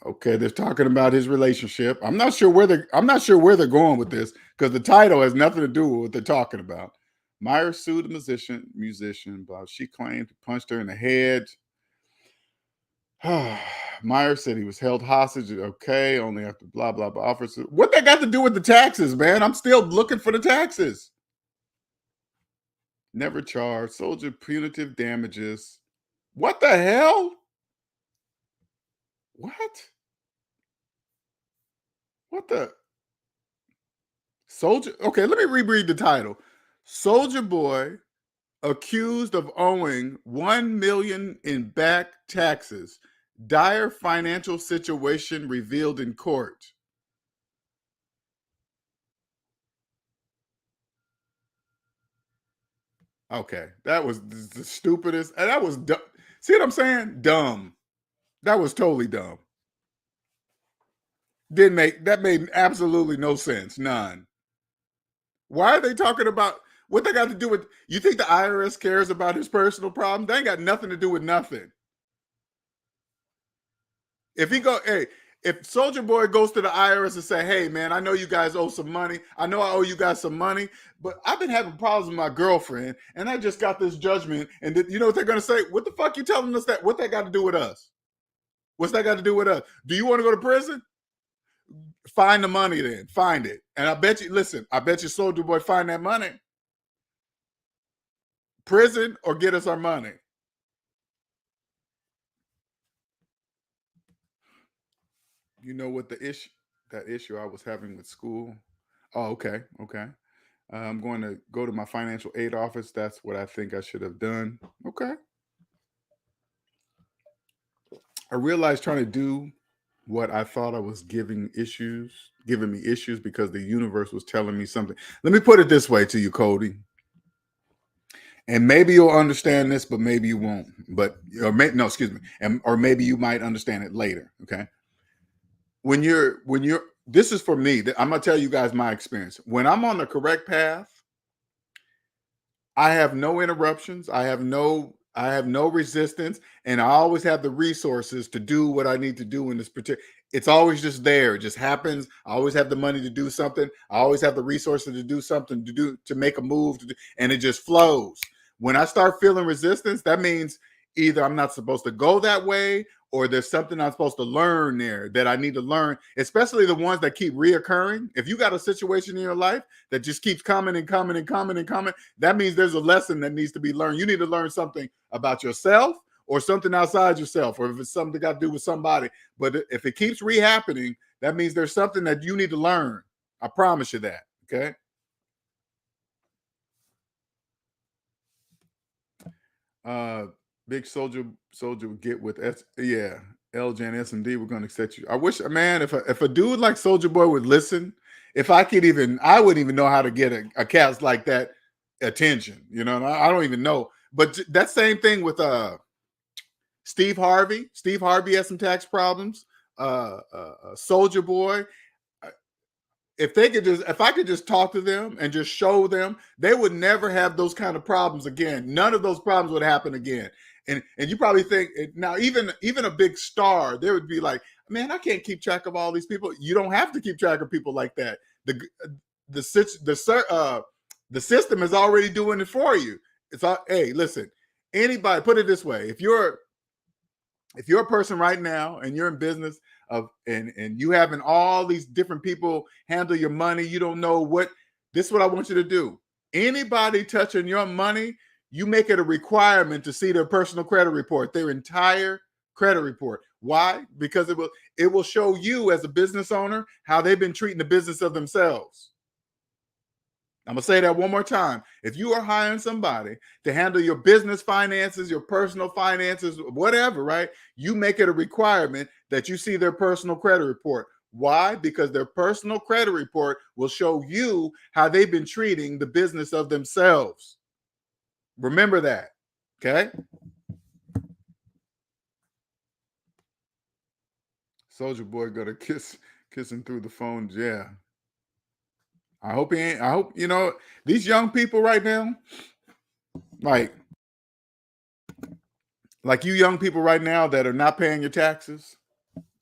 Okay, they're talking about his relationship. I'm not sure where they're going with this because the title has nothing to do with what they're talking about. Myers sued the musician, but she claimed he punched her in the head. Myers said he was held hostage. Okay, only after blah blah blah. Officers, what that got to do with the taxes, man? I'm still looking for the taxes. Never charged. Soldier punitive damages. What the hell? What the? Soldier. Okay, let me reread the title. Soldier Boy accused of owing $1 million in back taxes. Dire financial situation revealed in court. Okay, that was the stupidest. And that was dumb. See what I'm saying? Dumb. That was totally dumb. That made absolutely no sense. None. Why are they talking about what they got to do with? You think the IRS cares about his personal problem? They ain't got nothing to do with nothing. If Soldier Boy goes to the IRS and say, "Hey, man, I know you guys owe some money. I know I owe you guys some money, but I've been having problems with my girlfriend, and I just got this judgment." And you know what they're going to say? What the fuck you telling us that? What that got to do with us? What's that got to do with us? Do you want to go to prison? Find the money then. Find it. And I bet you Soldier Boy find that money. Prison or get us our money. You know what that issue I was having with school? Oh, okay. I'm going to go to my financial aid office. That's what I think I should have done. Okay. I realized trying to do what I thought I was giving me issues because the universe was telling me something. Let me put it this way to you, Cody. And maybe you'll understand this, but maybe you won't. Or maybe you might understand it later. Okay. This is for me. I'm gonna tell you guys my experience. When I'm on the correct path, I have no interruptions. I have no resistance, and I always have the resources to do what I need to do in this particular. It's always just there. It just happens. I always have the money to do something. I always have the resources to do something, to make a move, and it just flows. When I start feeling resistance, that means either I'm not supposed to go that way, or there's something I'm supposed to learn there that I need to learn, especially the ones that keep reoccurring. If you got a situation in your life that just keeps coming and coming and coming and coming, that means there's a lesson that needs to be learned. You need to learn something about yourself or something outside yourself, or if it's something that got to do with somebody. But if it keeps rehappening, that means there's something that you need to learn. I promise you that. Okay. Big Soldier get with LJ and SMD. We're gonna accept you. I wish, man, if a dude like Soldier Boy would listen, I wouldn't even know how to get a cast like that attention. You know, I don't even know. But that same thing with Steve Harvey. Steve Harvey has some tax problems. Soldier Boy. if I could just talk to them and just show them, they would never have those kind of problems again. None of those problems would happen again. And you probably think now, even a big star, they would be like, man, I can't keep track of all these people. You don't have to keep track of people like that. The system is already doing it for you. It's all, hey, listen, anybody, put it this way: if you're a person right now and you're in business and you having all these different people handle your money, you don't know what. This is what I want you to do. Anybody touching your money, you make it a requirement to see their personal credit report, their entire credit report. Why? Because it will show you as a business owner how they've been treating the business of themselves. I'm going to say that one more time. If you are hiring somebody to handle your business finances, your personal finances, whatever, right? You make it a requirement that you see their personal credit report. Why? Because their personal credit report will show you how they've been treating the business of themselves. Remember that, okay? Soldier Boy got a kissing through the phone. Yeah. I hope he ain't. I hope, these young people right now, like you young people right now that are not paying your taxes.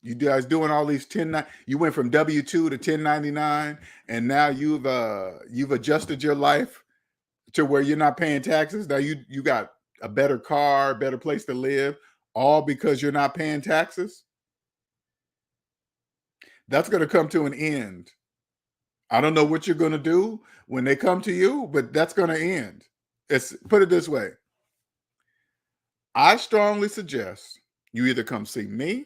You guys doing all these you went from W-2 to 1099, and now you've adjusted your life to where you're not paying taxes. Now you got a better car, better place to live, all because you're not paying taxes. That's going to come to an end. I don't know what you're going to do when they come to you, but that's going to end. Put it this way. I strongly suggest you either come see me.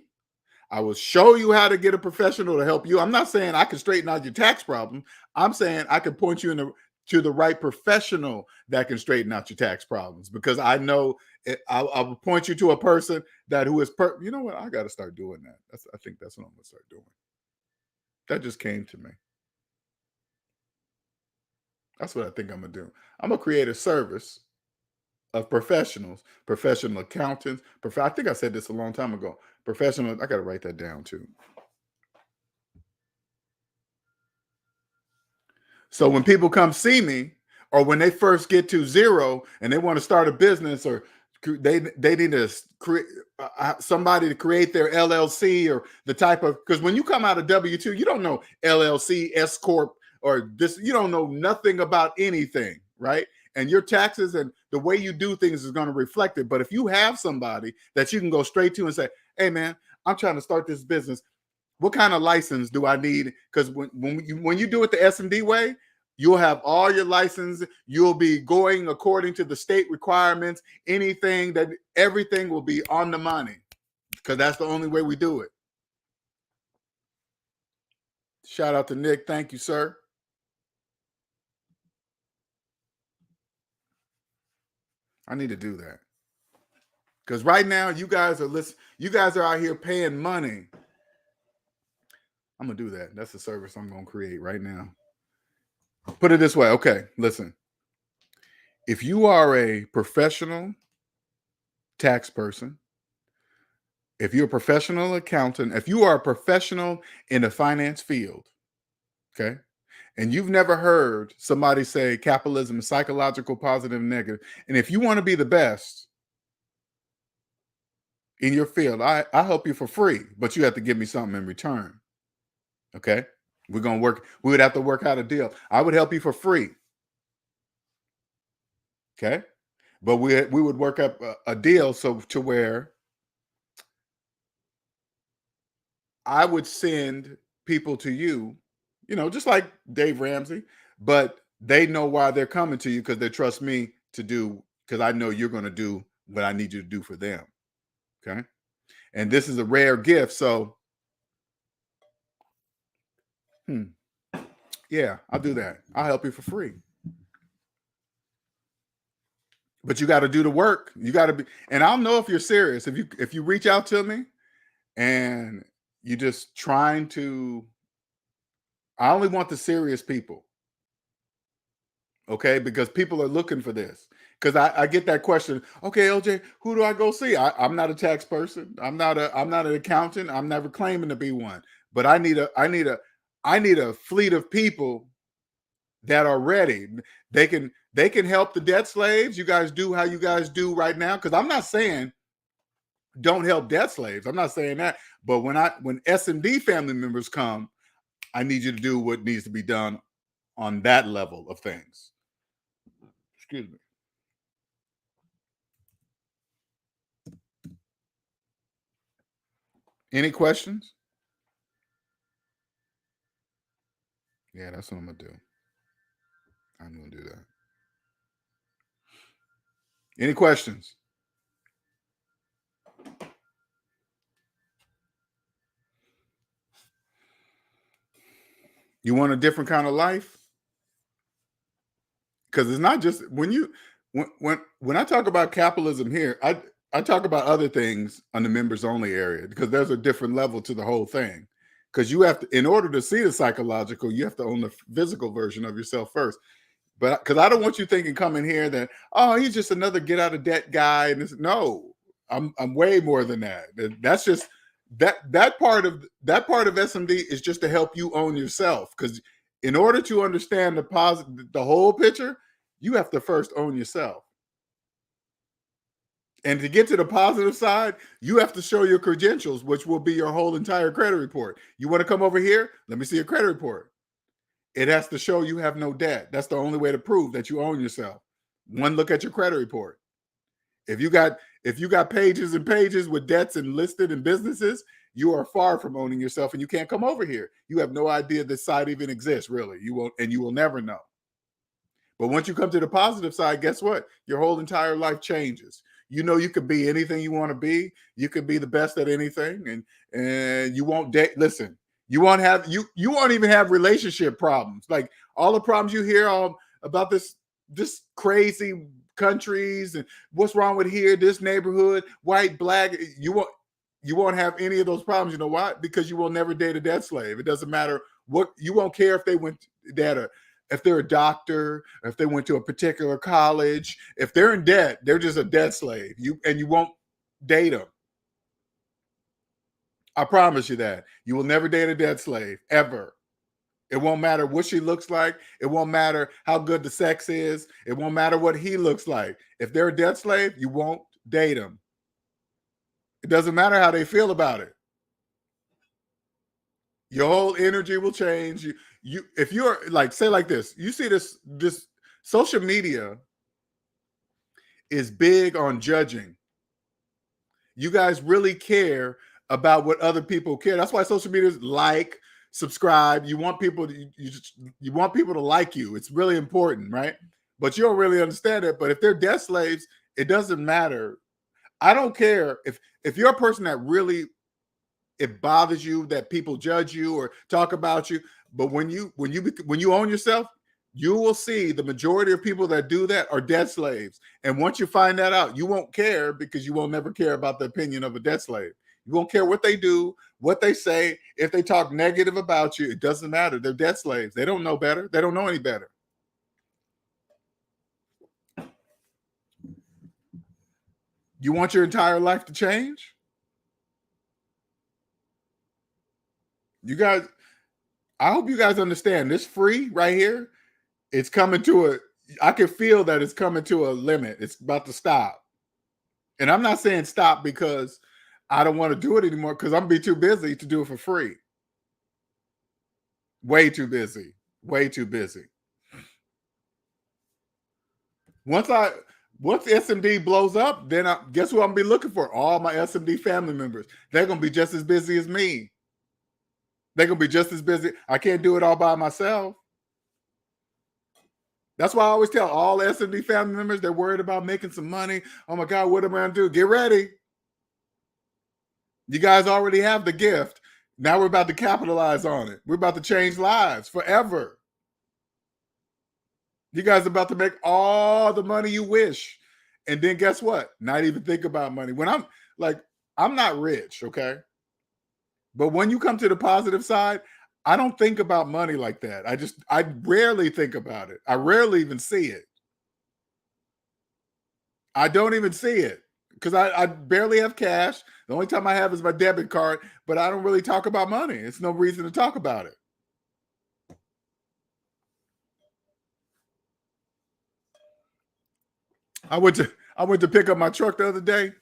I will show you how to get a professional to help you. I'm not saying I can straighten out your tax problem. I'm saying I can point you to the right professional that can straighten out your tax problems, because I know I will point you to a person who is you know what? I got to start doing that. I think that's what I'm going to start doing. That just came to me. That's what I think I'm going to do. I'm going to create a service of professionals, professional accountants. I think I said this a long time ago. Professional, I got to write that down too. So when people come see me, or when they first get to zero and they want to start a business, or they need to create somebody to create their LLC, or the type of, because when you come out of W-2, you don't know LLC, S Corp, or this, you don't know nothing about anything, right? And your taxes and the way you do things is going to reflect it. But if you have somebody that you can go straight to and say, hey man, I'm trying to start this business. What kind of license do I need? Because when you do it the SMD way, you'll have all your license. You'll be going according to the state requirements. Everything will be on the money, because that's the only way we do it. Shout out to Nick. Thank you, sir. I need to do that, because right now you guys are out here paying money. I'm gonna do that. That's a service I'm gonna create right now. Put it this way. Okay, listen. If you are a professional tax person, if you're a professional accountant, if you are a professional in the finance field, okay, and you've never heard somebody say capitalism is psychological, positive, negative, and if you want to be the best in your field, I help you for free, but you have to give me something in return. Okay, we're gonna work. We would have to work out a deal. I would help you for free. Okay, but we would work up a deal to where I would send people to you, just like Dave Ramsey, but they know why they're coming to you, because they trust me to do, because I know you're going to do what I need you to do for them. Okay. And this is a rare gift. So, yeah, I'll do that. I'll help you for free. But you got to do the work. You got to be, and I'll know if you're serious. If you reach out to me and you're just trying to, I only want the serious people. Okay, because people are looking for this. Because I get that question. Okay, LJ, who do I go see? I'm not a tax person. I'm not an accountant. I'm never claiming to be one. But I need a I need a fleet of people that are ready. They can help the debt slaves. You guys do how you guys do right now. Because I'm not saying don't help debt slaves. I'm not saying that. But when SMD family members come, I need you to do what needs to be done on that level of things. Excuse me. Any questions? Yeah, that's what I'm gonna do. I'm gonna do that. Any questions? You want a different kind of life? Because it's not just when I talk about capitalism here, I talk about other things on the members only area because there's a different level to the whole thing. Because you have to, in order to see the psychological, you have to own the physical version of yourself first. But because I don't want you thinking coming here that, oh, he's just another get out of debt guy. And no, I'm way more than that. That's just that part of SMD is just to help you own yourself. Because in order to understand the whole picture, you have to first own yourself. And to get to the positive side, you have to show your credentials, which will be your whole entire credit report. You want to come over here? Let me see your credit report. It has to show you have no debt. That's the only way to prove that you own yourself. One look at your credit report. If you got pages and pages with debts and listed in businesses, you are far from owning yourself, and you can't come over here. You have no idea this side even exists, really. You won't, and you will never know. But once you come to the positive side, guess what? Your whole entire life changes. You know you could be anything you want to be. You could be the best at anything, and you won't date. Listen, you won't even have relationship problems. Like all the problems you hear about this crazy countries and what's wrong with here, this neighborhood, white, black. You won't have any of those problems. You know why? Because you will never date a debt slave. It doesn't matter what, you won't care if they went that if they're a doctor, or if they went to a particular college. If they're in debt, they're just a debt slave. You won't date them. I promise you that. You will never date a debt slave, ever. It won't matter what she looks like. It won't matter how good the sex is. It won't matter what he looks like. If they're a debt slave, you won't date them. It doesn't matter how they feel about it. Your whole energy will change. If you're like, say like this, you see this social media is big on judging. You guys really care about what other people care. That's why social media is like, subscribe. You want people to like you. It's really important, right? But you don't really understand it. But if they're debt slaves, it doesn't matter. I don't care if you're a person that really, it bothers you that people judge you or talk about you. But when you own yourself, you will see the majority of people that do that are debt slaves. And once you find that out, you won't care, because you will never care about the opinion of a debt slave. You won't care what they do, what they say. If they talk negative about you, it doesn't matter. They're debt slaves. They don't know better. They don't know any better. You want your entire life to change? You guys, I hope you guys understand this free right here. It's coming to I can feel that it's coming to a limit. It's about to stop. And I'm not saying stop because I don't want to do it anymore, because I'm going to be too busy to do it for free. Way too busy. Way too busy. Once SMD blows up, then guess what I'm going to be looking for? All my SMD family members. They're going to be just as busy as me. They're going to be just as busy. I can't do it all by myself. That's why I always tell all SMD family members, they're worried about making some money. Oh my God, what am I going to do? Get ready. You guys already have the gift. Now we're about to capitalize on it. We're about to change lives forever. You guys are about to make all the money you wish. And then guess what? Not even think about money. When I'm not rich, okay? But when you come to the positive side, I don't think about money like that. I rarely think about it. I rarely even see it. I don't even see it, because I barely have cash. The only time I have is my debit card, but I don't really talk about money. It's no reason to talk about it. I went to pick up my truck the other day.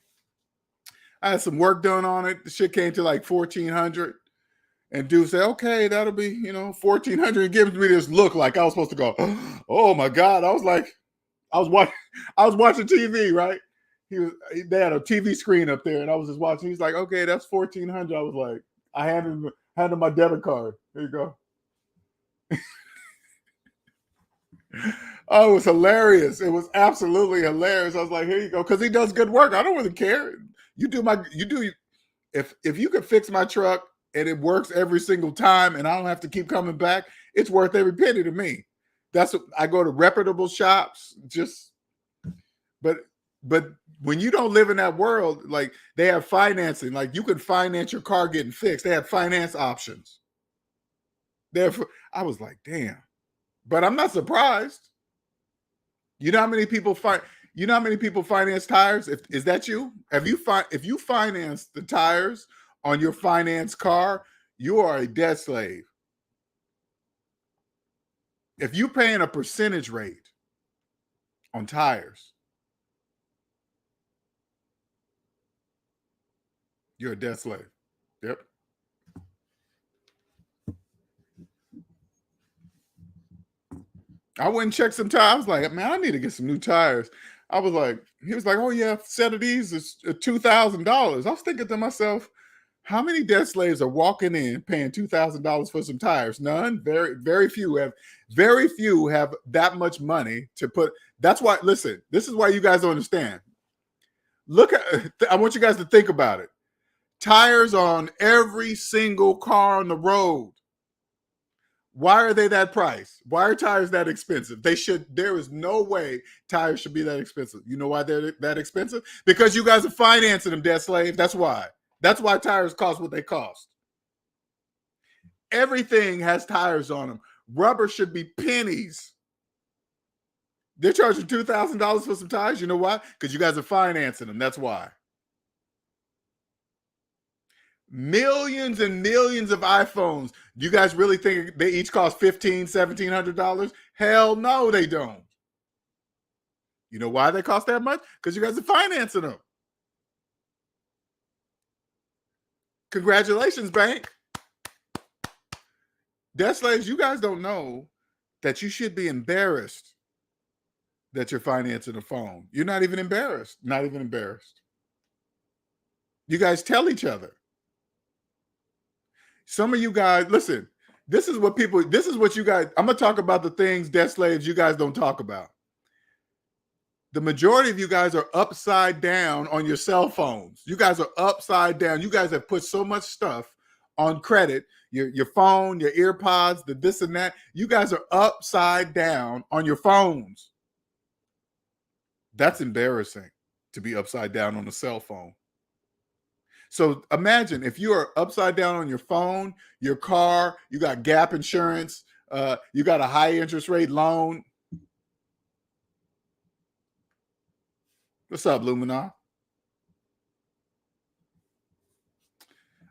I had some work done on it. The shit came to like $1,400. And dude said, okay, that'll be, $1,400. And gives me this look like I was supposed to go, oh my God. I was like, I was watching TV, right? They had a TV screen up there and I was just watching. He's like, okay, that's $1,400. I was like, I handed him my debit card. There you go. Oh, it was hilarious. It was absolutely hilarious. I was like, here you go. Cause he does good work. I don't really care. If you can fix my truck and it works every single time and I don't have to keep coming back, it's worth every penny to me. That's what I go to reputable shops. But when you don't live in that world, like they have financing, like you can finance your car getting fixed. They have finance options. Therefore, I was like, damn. But I'm not surprised. You know how many people finance tires? Is that you? If you finance the tires on your finance car, you are a debt slave. If you're paying a percentage rate on tires, you're a debt slave. Yep. I went and checked some tires. I was like, man, I need to get some new tires. He was like, oh yeah, a set of these is $2,000. I was thinking to myself, how many debt slaves are walking in paying $2,000 for some tires? None. Very few have that much money to put. That's why. Listen, this is why you guys don't understand. I want you guys to think about it. Tires on every single car on the road. Why are they that price? Why are tires that expensive? There is no way tires should be that expensive. You know why they're that expensive? Because you guys are financing them, debt slave. That's why. That's why tires cost what they cost. Everything has tires on them. Rubber should be pennies. They're charging $2,000 for some tires. You know why? Because you guys are financing them. That's why. Millions and millions of iPhones. Do you guys really think they each cost $1,500, $1,700? Hell no, they don't. You know why they cost that much? Because you guys are financing them. Congratulations, bank. Debt slaves, you guys don't know that you should be embarrassed that you're financing a phone. You're not even embarrassed. Not even embarrassed. You guys tell each other. Some of you guys, listen, this is what you guys, I'm going to talk about the things, debt slaves, you guys don't talk about. The majority of you guys are upside down on your cell phones. You guys are upside down. You guys have put so much stuff on credit, your phone, your earpods, the this and that. You guys are upside down on your phones. That's embarrassing to be upside down on a cell phone. So imagine if you are upside down on your phone, your car, you got gap insurance, you got a high interest rate loan. What's up, Lumina?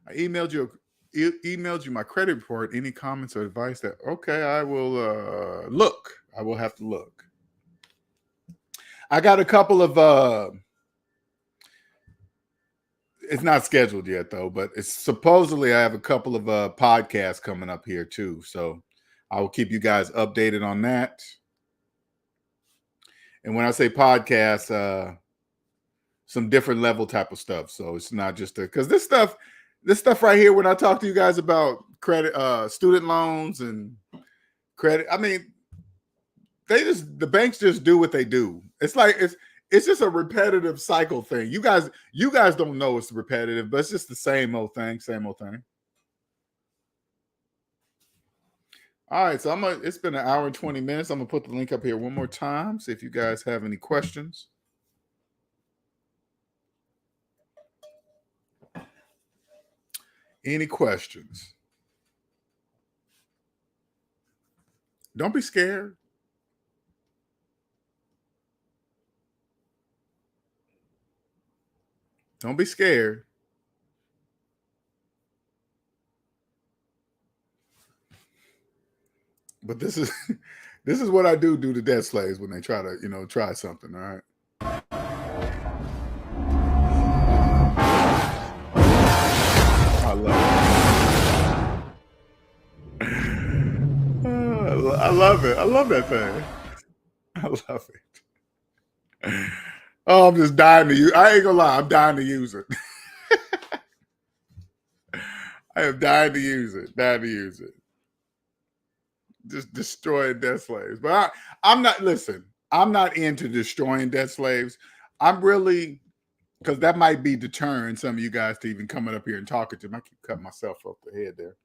I emailed you my credit report. Any comments or advice? Okay, I will look. I will have to look. I got a couple of it's not scheduled yet though, but it's supposedly I have a couple of podcasts coming up here too. So I will keep you guys updated on that. And when I say podcast, some different level type of stuff. So it's not just because this stuff right here, when I talk to you guys about credit, student loans and credit, I mean, the banks just do what they do. It's like it's just a repetitive cycle thing. You guys don't know it's repetitive, but it's just the same old thing. All right, so it's been an hour and 20 minutes. I'm gonna put the link up here one more time. See if you guys have any questions. Any questions? Don't be scared. Don't be scared. But this is what I do to debt slaves when they try to, try something. All right. I love it. I love that thing. I love it. Oh, I'm just dying to use. I ain't gonna lie. I'm dying to use it. I am dying to use it. Dying to use it. Just destroying debt slaves. But I'm not. Listen, I'm not into destroying debt slaves. I'm really, because that might be deterring some of you guys to even coming up here and talking to them. I keep cutting myself off the head there.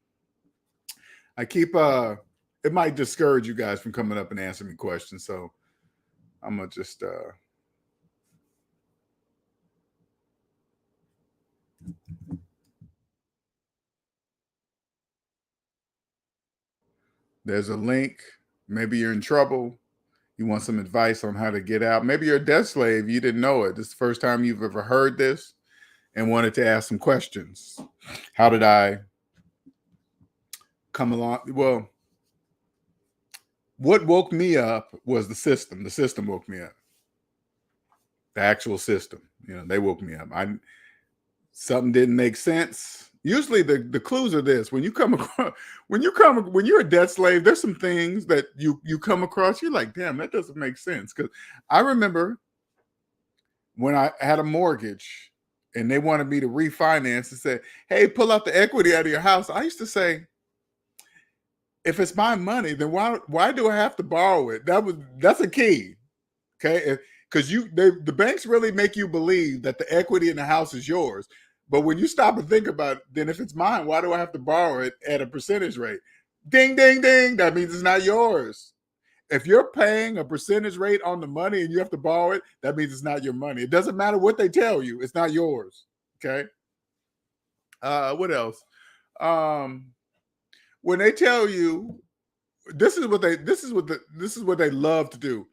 I keep it might discourage you guys from coming up and answering me questions. So I'm gonna just there's a link. Maybe you're in trouble. You want some advice on how to get out. Maybe you're a debt slave. You didn't know it. This is the first time you've ever heard this and wanted to ask some questions. How did I come along? Well, what woke me up was the system. The system woke me up. The actual system. You know, they woke me up. Something didn't make sense. Usually the clues are this: when you're a debt slave, there's some things that you come across, you're like, damn, that doesn't make sense. Because I remember when I had a mortgage and they wanted me to refinance and said, hey, pull out the equity out of your house. I used to say, if it's my money, then why do I have to borrow it? That's a key. Okay. Because the banks really make you believe that the equity in the house is yours. But when you stop and think about it, then if it's mine, why do I have to borrow it at a percentage rate? Ding, ding, ding. That means it's not yours. If you're paying a percentage rate on the money and you have to borrow it, that means it's not your money. It doesn't matter what they tell you. It's not yours. Okay. What else? When they tell you this is what they love to do.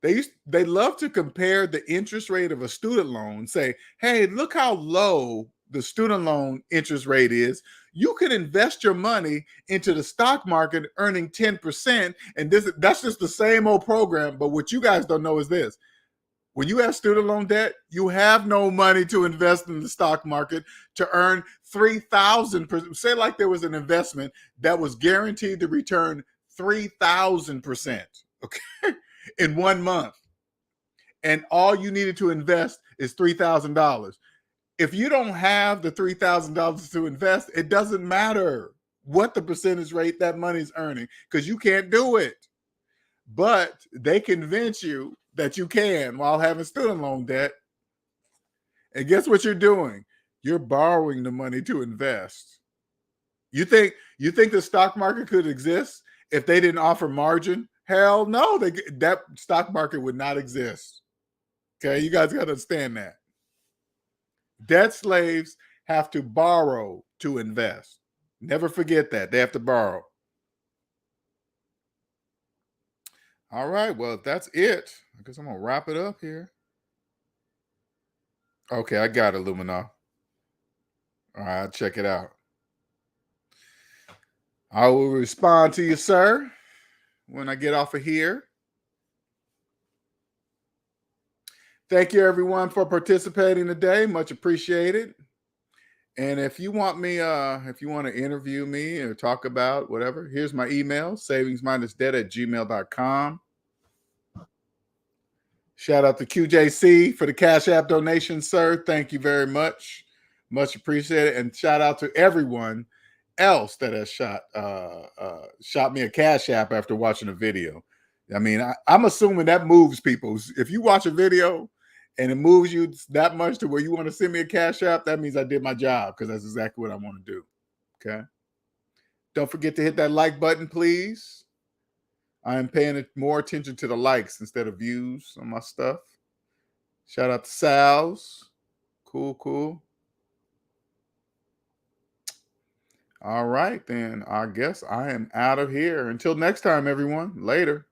They love to compare the interest rate of a student loan, say, hey, look how low the student loan interest rate is. You can invest your money into the stock market earning 10%. And that's just the same old program. But what you guys don't know is this. When you have student loan debt, you have no money to invest in the stock market to earn 3,000%. Say like there was an investment that was guaranteed to return 3,000%. Okay. In 1 month, and all you needed to invest is $3,000. If you don't have the $3,000 to invest, it doesn't matter what the percentage rate that money's earning, because you can't do it. But they convince you that you can while having student loan debt. And guess what you're doing? You're borrowing the money to invest. You think the stock market could exist if they didn't offer margin? Hell no, that stock market would not exist. Okay, you guys got to understand that. Debt slaves have to borrow to invest. Never forget that. They have to borrow. All right, well, that's it. I guess I'm going to wrap it up here. Okay, I got it, Lumina. All right, check it out. I will respond to you, sir, when I get off of here. Thank you, everyone, for participating today. Much appreciated. And if you want me, if you want to interview me or talk about whatever, here's my email, SavingsMinusDebt@gmail.com. Shout out to QJC for the Cash App donation, sir. Thank you very much. Much appreciated. And shout out to everyone else that has shot me a Cash App after watching a video. I mean, I'm assuming that moves people. If you watch a video and it moves you that much to where you want to send me a Cash App, that means I did my job, because that's exactly what I want to do. Okay. Don't forget to hit that like button, please. I am paying more attention to the likes instead of views on my stuff. Shout out to Sal's. Cool. All right, then I guess I am out of here. Until next time, everyone. Later.